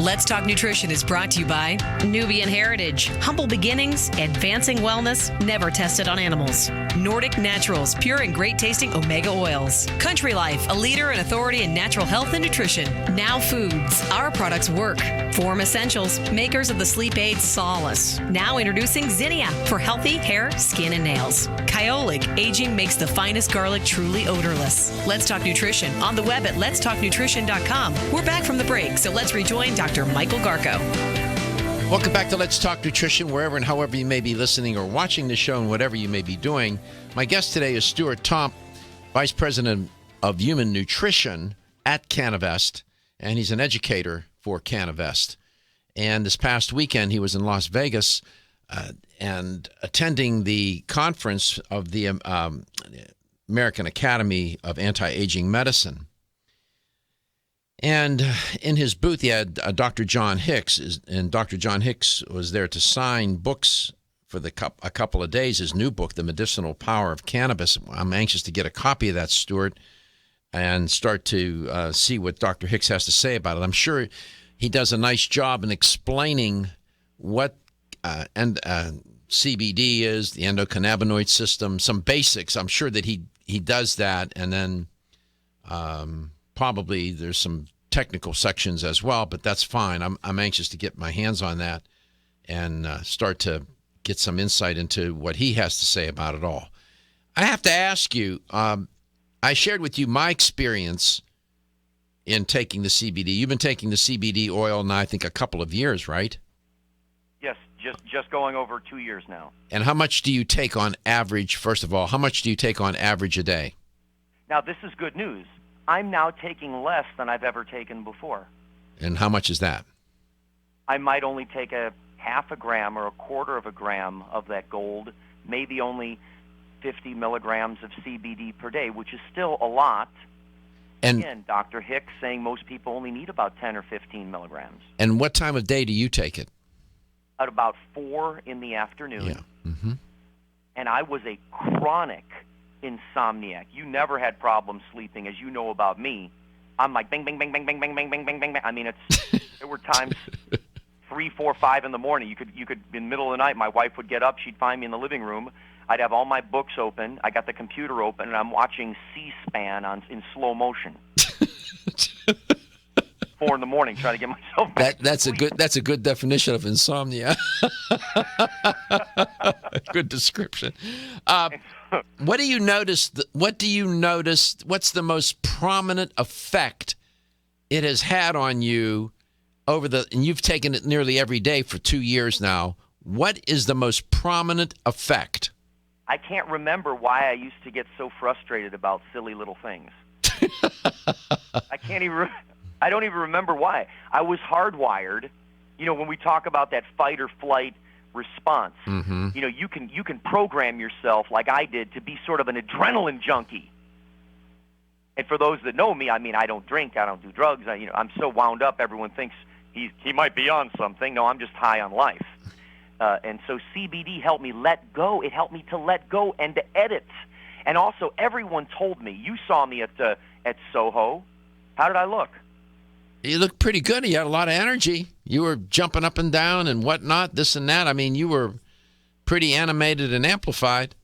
Let's Talk Nutrition is brought to you by Nubian Heritage, Humble Beginnings, Advancing Wellness, Never Tested on Animals. Nordic Naturals, pure and great tasting omega oils. Country Life, a leader and authority in natural health and nutrition. Now Foods, our products work. Form Essentials, makers of the sleep aid Solace. Now introducing Zinnia for healthy hair, skin, and nails. Kyolic, aging makes the finest garlic truly odorless. Let's Talk Nutrition on the web at letstalknutrition.com. We're back from the break, so let's rejoin Dr. Michael Garko. Welcome back to Let's Talk Nutrition, wherever and however you may be listening or watching the show and whatever you may be doing. My guest today is Stuart Tomc, Vice President of Human Nutrition at Cannavest, and he's an educator for Cannavest. And this past weekend, he was in Las Vegas and attending the conference of the American Academy of Anti-Aging Medicine. And in his booth, he had Dr. John Hicks, and Dr. John Hicks was there to sign books for a couple of days, his new book, The Medicinal Power of Cannabis. I'm anxious to get a copy of that, Stuart, and start to see what Dr. Hicks has to say about it. I'm sure he does a nice job in explaining what CBD is, the endocannabinoid system, some basics. I'm sure that he does that, and then probably there's some technical sections as well, but that's fine. I'm anxious to get my hands on that and start to get some insight into what he has to say about it all. I have to ask you, I shared with you my experience in taking the CBD. You've been taking the CBD oil now, I think, a couple of years, right? Yes, just going over 2 years now. And how much do you take on average, first of all, how much do you take on average a day? Now, this is good news. I'm now taking less than I've ever taken before. And how much is that? I might only take a half a gram or a quarter of a gram of that gold, maybe only 50 milligrams of CBD per day, which is still a lot. And again, Dr. Hicks saying most people only need about 10 or 15 milligrams. And what time of day do you take it? At about 4 in the afternoon. Yeah. Mm-hmm. And I was a chronic insomniac. You never had problems sleeping, as you know about me. I'm like bing, bing, bing, bing, bing, bing, bing, bing, bing, bing. I mean, there were times 3, 4, 5 in the morning. You could in the middle of the night, my wife would get up. She'd find me in the living room. I'd have all my books open. I got the computer open, and I'm watching C-SPAN in slow motion. 4 in the morning, trying to get myself back. That's a good definition of insomnia. Good description. What do you notice? What's the most prominent effect it has had on you and you've taken it nearly every day for 2 years now. What is the most prominent effect? I can't remember why I used to get so frustrated about silly little things. I don't even remember why. I was hardwired. You know, when we talk about that fight or flight response, mm-hmm. you know, you can program yourself like I did to be sort of an adrenaline junkie. And for those that know me, I mean, I don't drink, I don't do drugs. I'm so wound up. Everyone thinks he might be on something. No, I'm just high on life. And so CBD helped me let go. It helped me to let go and to edit. And also, everyone told me, you saw me at Soho. How did I look? You looked pretty good. You had a lot of energy. You were jumping up and down and whatnot, this and that. I mean, you were pretty animated and amplified.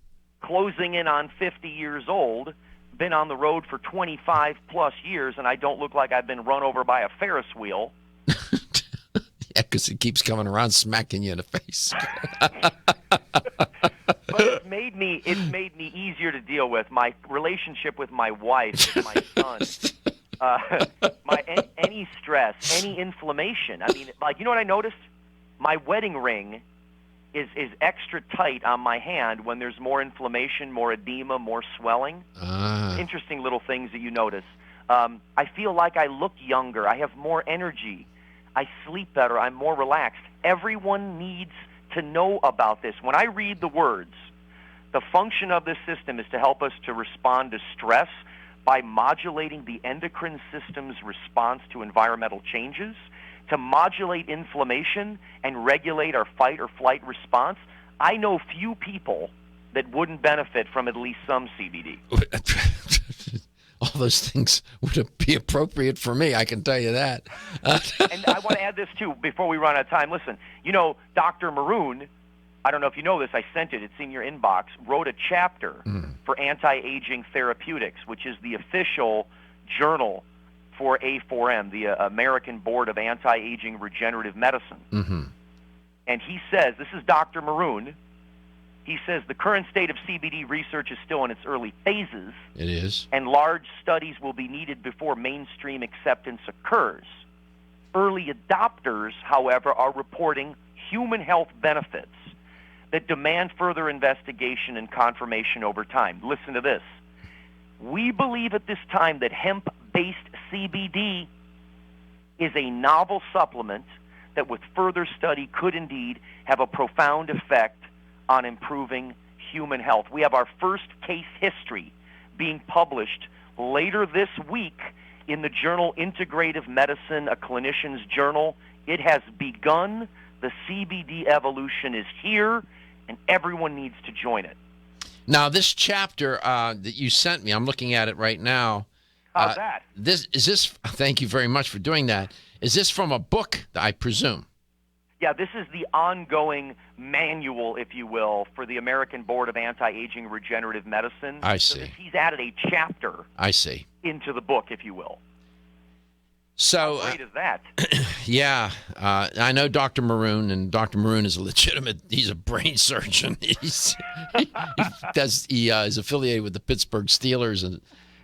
Closing in on 50 years old, been on the road for 25 plus years, and I don't look like I've been run over by a Ferris wheel. Yeah, because it keeps coming around smacking you in the face. But it's made me easier to deal with. My relationship with my wife, with my son, any stress, any inflammation. I mean, like, you know what I noticed? My wedding ring is extra tight on my hand when there's more inflammation, more edema, more swelling. Interesting little things that you notice. I feel like I look younger. I have more energy. I sleep better. I'm more relaxed. Everyone needs to know about this. When I read the words, the function of this system is to help us to respond to stress by modulating the endocrine system's response to environmental changes, to modulate inflammation and regulate our fight or flight response. I know few people that wouldn't benefit from at least some CBD. all those things would be appropriate for me. I can tell you that. And I want to add this, too, before we run out of time. Listen, Dr. Maroon, I don't know if you know this, I sent it, it's in your inbox, wrote a chapter for anti-aging therapeutics, which is the official journal for A4M, the American Board of Anti-Aging Regenerative Medicine. Mm-hmm. And he says, this is Dr. Maroon, he says the current state of CBD research is still in its early phases. It is. And large studies will be needed before mainstream acceptance occurs. Early adopters, however, are reporting human health benefits that demand further investigation and confirmation over time. Listen to this. We believe at this time that hemp-based CBD is a novel supplement that with further study could indeed have a profound effect on improving human health. We have our first case history being published later this week in the journal Integrative Medicine, a clinician's journal. It has begun. The CBD evolution is here, and everyone needs to join it. Now, this chapter that you sent me, I'm looking at it right now. How's that? Thank you very much for doing that. Is this from a book, I presume? Yeah, this is the ongoing manual, if you will, for the American Board of Anti-Aging Regenerative Medicine. I see. He's added a chapter I see. into the book, if you will. So, How great is that? Yeah, I know Dr. Maroon, and Dr. Maroon is he's a brain surgeon. He is affiliated with the Pittsburgh Steelers,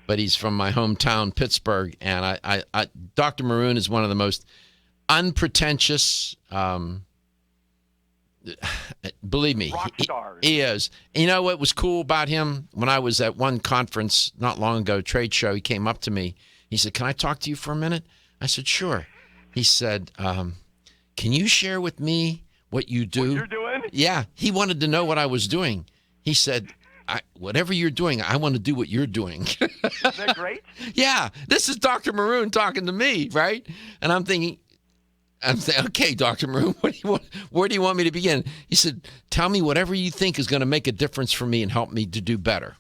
but he's from my hometown, Pittsburgh, and Dr. Maroon is one of the most unpretentious, believe me, he is. And you know what was cool about him? When I was at one conference not long ago, trade show, he came up to me. He said, "Can I talk to you for a minute?" I said, "Sure." He said, "Can you share with me what you do?" What you're doing? Yeah, he wanted to know what I was doing. He said, "Whatever you're doing, I want to do what you're doing." Isn't that great? Yeah, this is Dr. Maroon talking to me, right? And I'm thinking, okay, Dr. Maroon, where do you want me to begin? He said, "Tell me whatever you think is going to make a difference for me and help me to do better."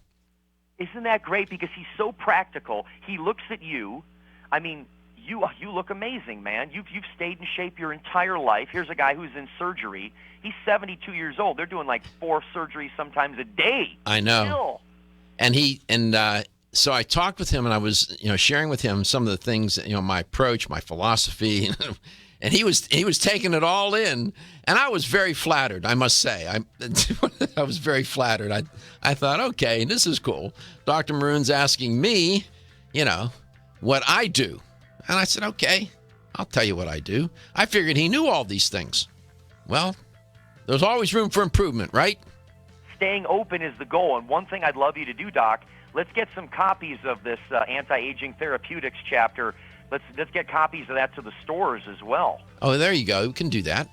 Isn't that great? Because he's so practical. He looks at you. I mean, you look amazing, man. You've stayed in shape your entire life. Here's a guy who's in surgery. He's 72 years old. They're doing like 4 surgeries sometimes a day. I know. Still. And so I talked with him, and I was sharing with him some of the things, my approach, my philosophy, and he was taking it all in, and I was very flattered, I must say. I was very flattered. I thought, okay, this is cool. Dr. Maroon's asking me, what I do. And I said, okay, I'll tell you what I do. I figured he knew all these things. Well, there's always room for improvement, right? Staying open is the goal. And one thing I'd love you to do, Doc, let's get some copies of this anti-aging therapeutics chapter. Let's get copies of that to the stores as well. Oh, there you go. We can do that.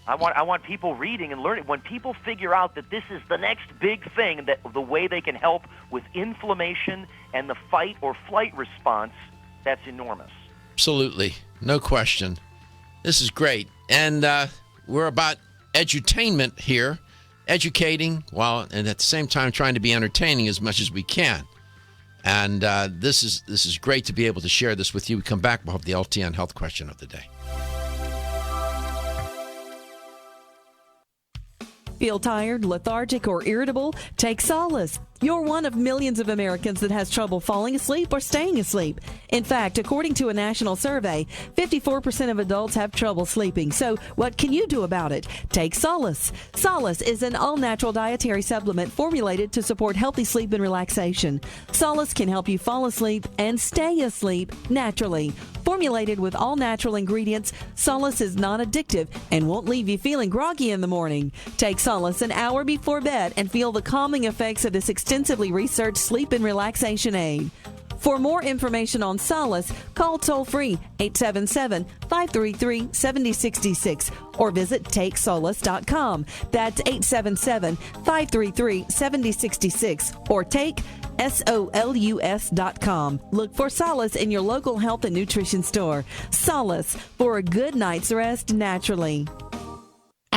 I want people reading and learning. When people figure out that this is the next big thing, that the way they can help with inflammation and the fight or flight response, that's enormous. Absolutely. No question. This is great. And we're about edutainment here, educating and at the same time trying to be entertaining as much as we can. And this is great to be able to share this with you. We come back, we'll have the LTN health question of the day. Feel tired, lethargic, or irritable? Take solace. You're one of millions of Americans that has trouble falling asleep or staying asleep. In fact, according to a national survey, 54% of adults have trouble sleeping. So what can you do about it? Take Solace. Solace is an all-natural dietary supplement formulated to support healthy sleep and relaxation. Solace can help you fall asleep and stay asleep naturally. Formulated with all-natural ingredients, Solace is non-addictive and won't leave you feeling groggy in the morning. Take Solace an hour before bed and feel the calming effects of this extensively researched sleep and relaxation aid. For more information on Solace, call toll-free 877-533-7066 or visit takesolace.com. That's 877-533-7066 or take SOLUS.com. Look for Solace in your local health and nutrition store. Solace, for a good night's rest naturally.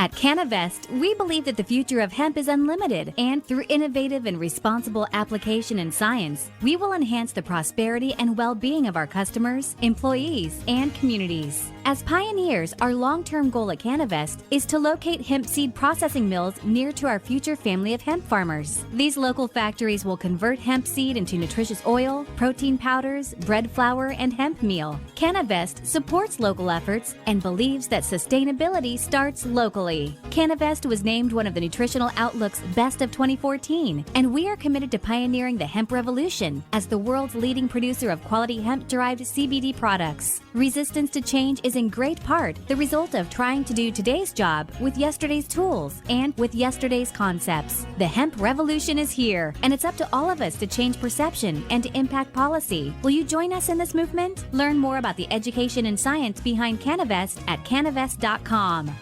At Cannavest, we believe that the future of hemp is unlimited, and through innovative and responsible application and science, we will enhance the prosperity and well-being of our customers, employees, and communities. As pioneers, our long-term goal at Cannavest is to locate hemp seed processing mills near to our future family of hemp farmers. These local factories will convert hemp seed into nutritious oil, protein powders, bread flour, and hemp meal. Cannavest supports local efforts and believes that sustainability starts locally. Cannavest was named one of the Nutritional Outlook's Best of 2014, and we are committed to pioneering the hemp revolution as the world's leading producer of quality hemp-derived CBD products. Resistance to change is in great part the result of trying to do today's job with yesterday's tools and with yesterday's concepts. The hemp revolution is here, and it's up to all of us to change perception and to impact policy. Will you join us in this movement? Learn more about the education and science behind Cannavest at cannavest.com.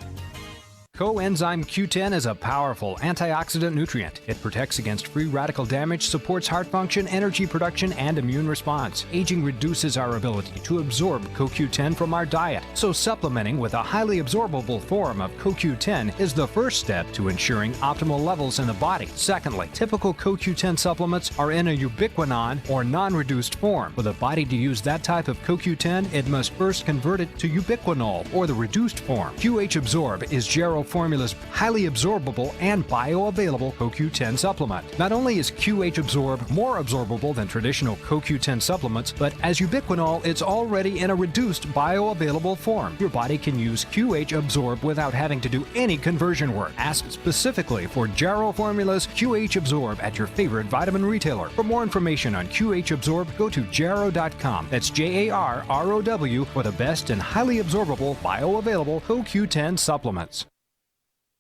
Coenzyme Q10 is a powerful antioxidant nutrient. It protects against free radical damage, supports heart function, energy production, and immune response. Aging reduces our ability to absorb CoQ10 from our diet, so supplementing with a highly absorbable form of CoQ10 is the first step to ensuring optimal levels in the body. Secondly, typical CoQ10 supplements are in a ubiquinone or non-reduced form. For the body to use that type of CoQ10, it must first convert it to ubiquinol or the reduced form. QH Absorb is Jarrow Formula's highly absorbable and bioavailable CoQ10 supplement. Not only is QH Absorb more absorbable than traditional CoQ10 supplements, but as ubiquinol, it's already in a reduced bioavailable form. Your body can use QH Absorb without having to do any conversion work. Ask specifically for Jarrow Formula's QH Absorb at your favorite vitamin retailer. For more information on QH Absorb, go to jarrow.com. That's JARROW for the best and highly absorbable bioavailable CoQ10 supplements.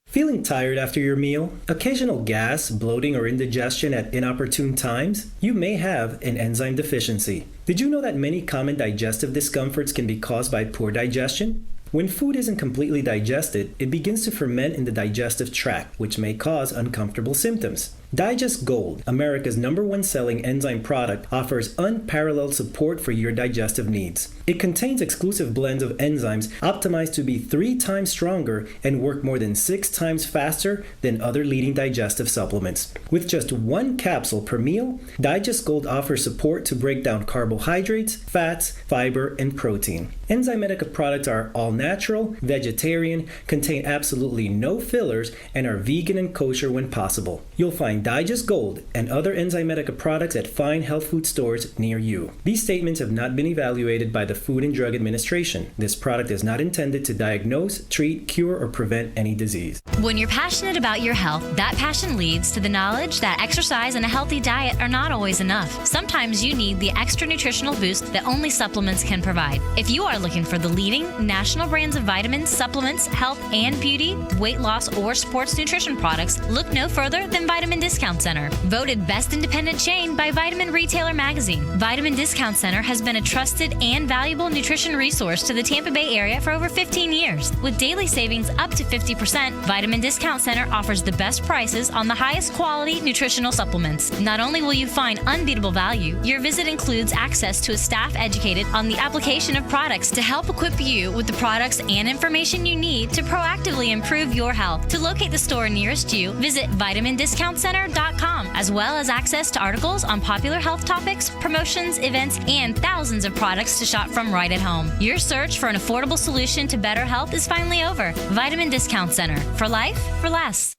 Feeling tired after your meal? Occasional gas, bloating, or indigestion at inopportune times? You may have an enzyme deficiency. Did you know that many common digestive discomforts can be caused by poor digestion? When food isn't completely digested, it begins to ferment in the digestive tract, which may cause uncomfortable symptoms. Digest Gold, America's #1 selling enzyme product, offers unparalleled support for your digestive needs. It contains exclusive blends of enzymes optimized to be 3 times stronger and work more than 6 times faster than other leading digestive supplements. With just 1 capsule per meal, Digest Gold offers support to break down carbohydrates, fats, fiber, and protein. Enzymedica products are all natural, vegetarian, contain absolutely no fillers, and are vegan and kosher when possible. You'll find Digest Gold and other Enzymedica products at fine health food stores near you. These statements have not been evaluated by the Food and Drug Administration. This product is not intended to diagnose, treat, cure, or prevent any disease. When you're passionate about your health, that passion leads to the knowledge that exercise and a healthy diet are not always enough. Sometimes you need the extra nutritional boost that only supplements can provide. If you are looking for the leading national brands of vitamins, supplements, health and beauty, weight loss, or sports nutrition products, look no further than Vitamin Discount Center. Voted best independent chain by Vitamin Retailer magazine, Vitamin Discount Center has been a trusted and valuable nutrition resource to the Tampa Bay area for over 15 years. With daily savings up to 50%, Vitamin Discount Center offers the best prices on the highest quality nutritional supplements. Not only will you find unbeatable value, your visit includes access to a staff educated on the application of products to help equip you with the products and information you need to proactively improve your health. To locate the store nearest you, visit vitamindiscountcenter.com, as well as access to articles on popular health topics, promotions, events, and thousands of products to shop from right at home. Your search for an affordable solution to better health is finally over. Vitamin Discount Center. For life, for less.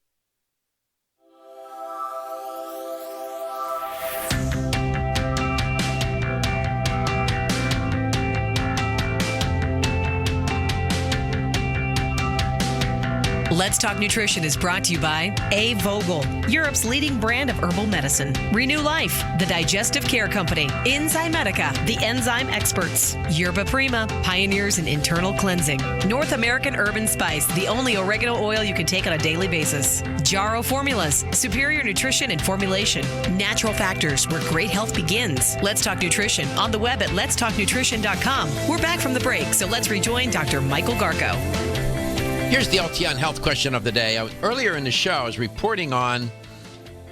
Let's Talk Nutrition is brought to you by A. Vogel, Europe's leading brand of herbal medicine. Renew Life, the digestive care company. Enzymedica, the enzyme experts. Yerba Prima, pioneers in internal cleansing. North American Urban Spice, the only oregano oil you can take on a daily basis. Jarrow Formulas, superior nutrition and formulation. Natural Factors, where great health begins. Let's Talk Nutrition, on the web at letstalknutrition.com. We're back from the break, so let's rejoin Dr. Michael Garko. Here's the LTN health question of the day. Earlier in the show, I was reporting on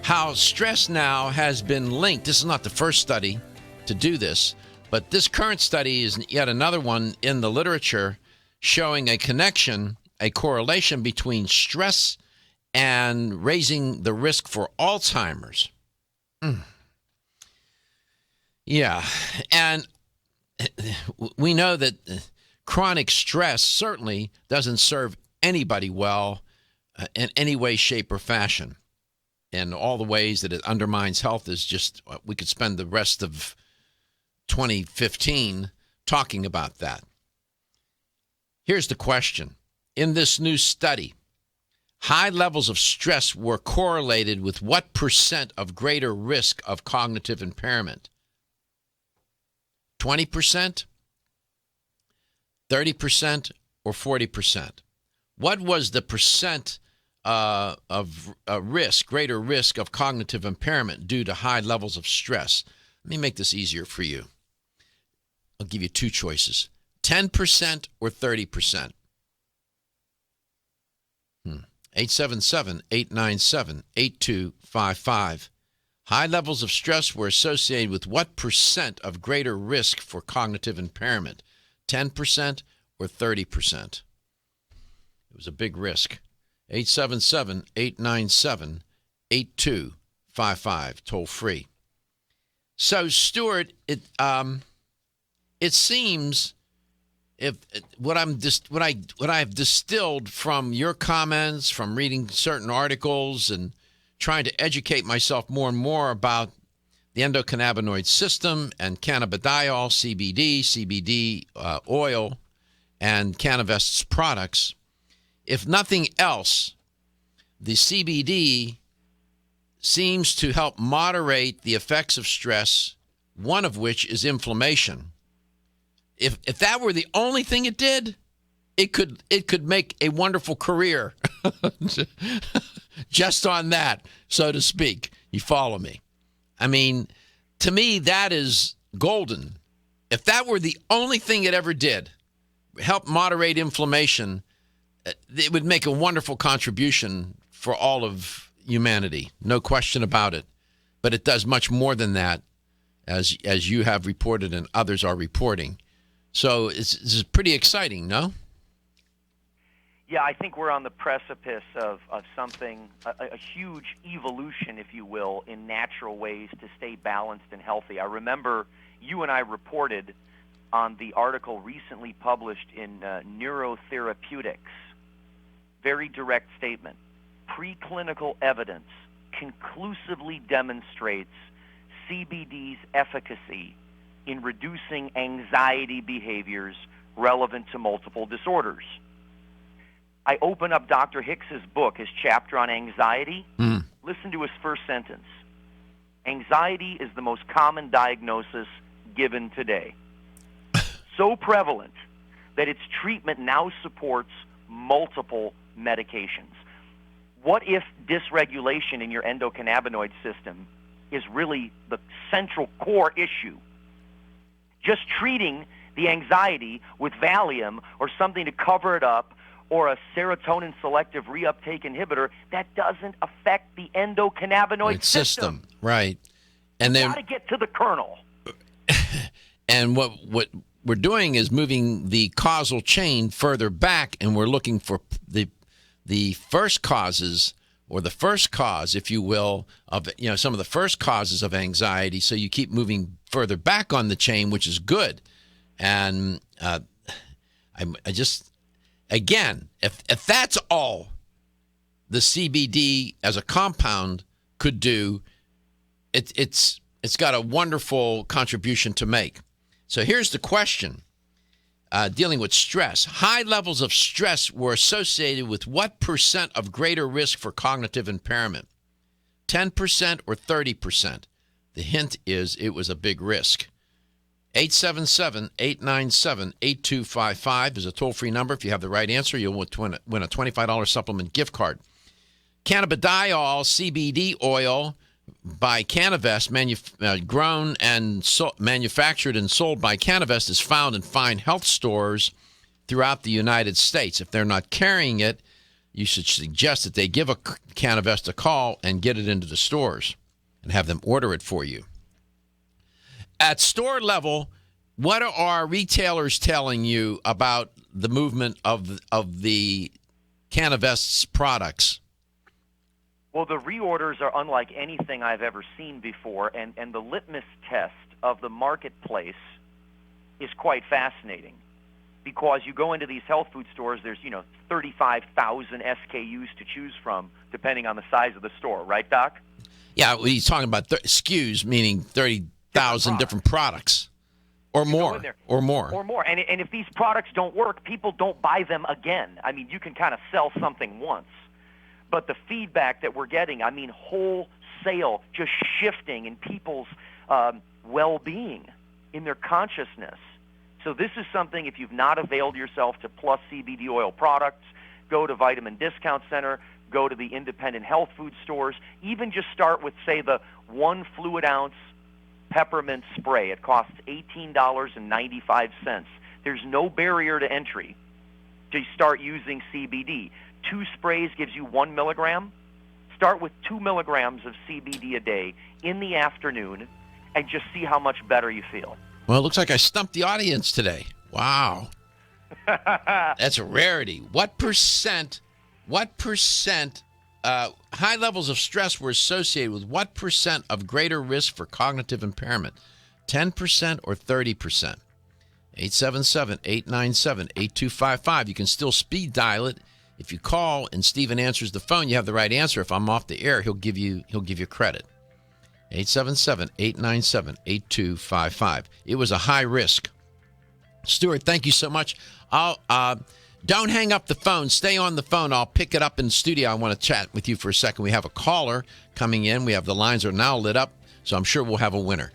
how stress now has been linked. This is not the first study to do this, but this current study is yet another one in the literature showing a connection a correlation between stress and raising the risk for Alzheimer's. Yeah, and we know that chronic stress certainly doesn't serve anybody well in any way, shape, or fashion. And all the ways that it undermines health is just, we could spend the rest of 2015 talking about that. Here's the question. In this new study, high levels of stress were correlated with what % of greater risk of cognitive impairment? 20%, 30%, or 40%? What was the percent of risk, greater risk of cognitive impairment due to high levels of stress? Let me make this easier for you. I'll give you two choices, 10% or 30%. 877-897-8255. High levels of stress were associated with what % of greater risk for cognitive impairment? 10% or 30%? It was a big risk. 877-897-8255, toll free. So, Stuart, it seems what I've distilled from your comments, from reading certain articles and trying to educate myself more and more about the endocannabinoid system and cannabidiol, CBD oil, and Cannavest's products. If nothing else, the CBD seems to help moderate the effects of stress, one of which is inflammation. If that were the only thing it did, it could make a wonderful career just on that, so to speak. You follow me? I mean, to me, that is golden. If that were the only thing it ever did, help moderate inflammation, it would make a wonderful contribution for all of humanity. No question about it. But it does much more than that, as you have reported and others are reporting. So it's pretty exciting, no? Yeah, I think we're on the precipice of something, a huge evolution, if you will, in natural ways to stay balanced and healthy. I remember you and I reported on the article recently published in Neurotherapeutics. Very direct statement. Preclinical evidence conclusively demonstrates CBD's efficacy in reducing anxiety behaviors relevant to multiple disorders. I open up Dr. Hicks's book, his chapter on anxiety. Listen to his first sentence. Anxiety is the most common diagnosis given today. So prevalent that its treatment now supports multiple medications. What if dysregulation in your endocannabinoid system is really the central core issue? Just treating the anxiety with Valium or something to cover it up, or a serotonin selective reuptake inhibitor, that doesn't affect the endocannabinoid system. Right. And you then got to get to the kernel. And what we're doing is moving the causal chain further back, and we're looking for the first causes, or the first cause, if you will, of some of the first causes of anxiety. So you keep moving further back on the chain, which is good. And I just, again, if that's all the CBD as a compound could do, it's got a wonderful contribution to make. So here's the question, dealing with stress. High levels of stress were associated with what % of greater risk for cognitive impairment? 10% or 30%? The hint is it was a big risk. 877-897-8255 is a toll-free number. If you have the right answer, you'll win a $25 supplement gift card. Cannabidiol CBD oil by Cannavest, grown and manufactured and sold by Cannavest, is found in fine health stores throughout the United States. If they're not carrying it, you should suggest that they give a Cannavest a call and get it into the stores and have them order it for you. At store level, what are retailers telling you about the movement of the Cannavest's products? Well, the reorders are unlike anything I've ever seen before, and the litmus test of the marketplace is quite fascinating, because you go into these health food stores, there's 35,000 SKUs to choose from, depending on the size of the store, right, Doc? Yeah, he's talking about SKUs, meaning 30,000 different products, or more. And if these products don't work, people don't buy them again. I mean, you can kind of sell something once, but the feedback that we're getting, I mean, wholesale, just shifting in people's well-being, in their consciousness. So this is something, if you've not availed yourself to Plus CBD oil products, go to Vitamin Discount Center, go to the independent health food stores, even just start with, say, the 1 fluid ounce peppermint spray. It costs $18.95. There's no barrier to entry to start using CBD. 2 sprays gives you 1 milligram. Start with 2 milligrams of CBD a day in the afternoon and just see how much better you feel. Well, it looks like I stumped the audience today. Wow. That's a rarity. What percent high levels of stress were associated with what percent of greater risk for cognitive impairment? 10% or 30%? 877-897-8255. You can still speed dial it. If you call and Stephen answers the phone, you have the right answer. If I'm off the air, he'll give you credit. 877-897-8255. It was a high risk. Stuart, thank you so much. Don't hang up the phone. Stay on the phone. I'll pick it up in the studio. I want to chat with you for a second. We have a caller coming in. The lines are now lit up, so I'm sure we'll have a winner.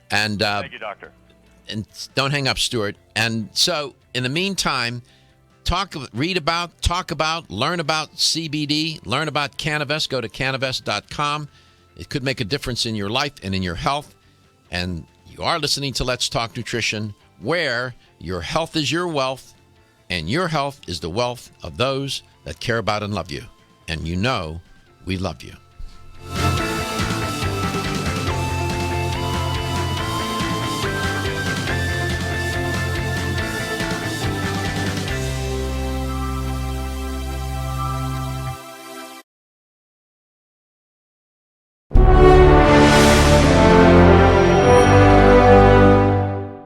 And thank you, Doctor. And don't hang up, Stuart. And so, in the meantime, learn about CBD, learn about Cannavest. Go to Cannavest.com. It could make a difference in your life and in your health. And you are listening to Let's Talk Nutrition, where your health is your wealth, and your health is the wealth of those that care about and love you. And we love you.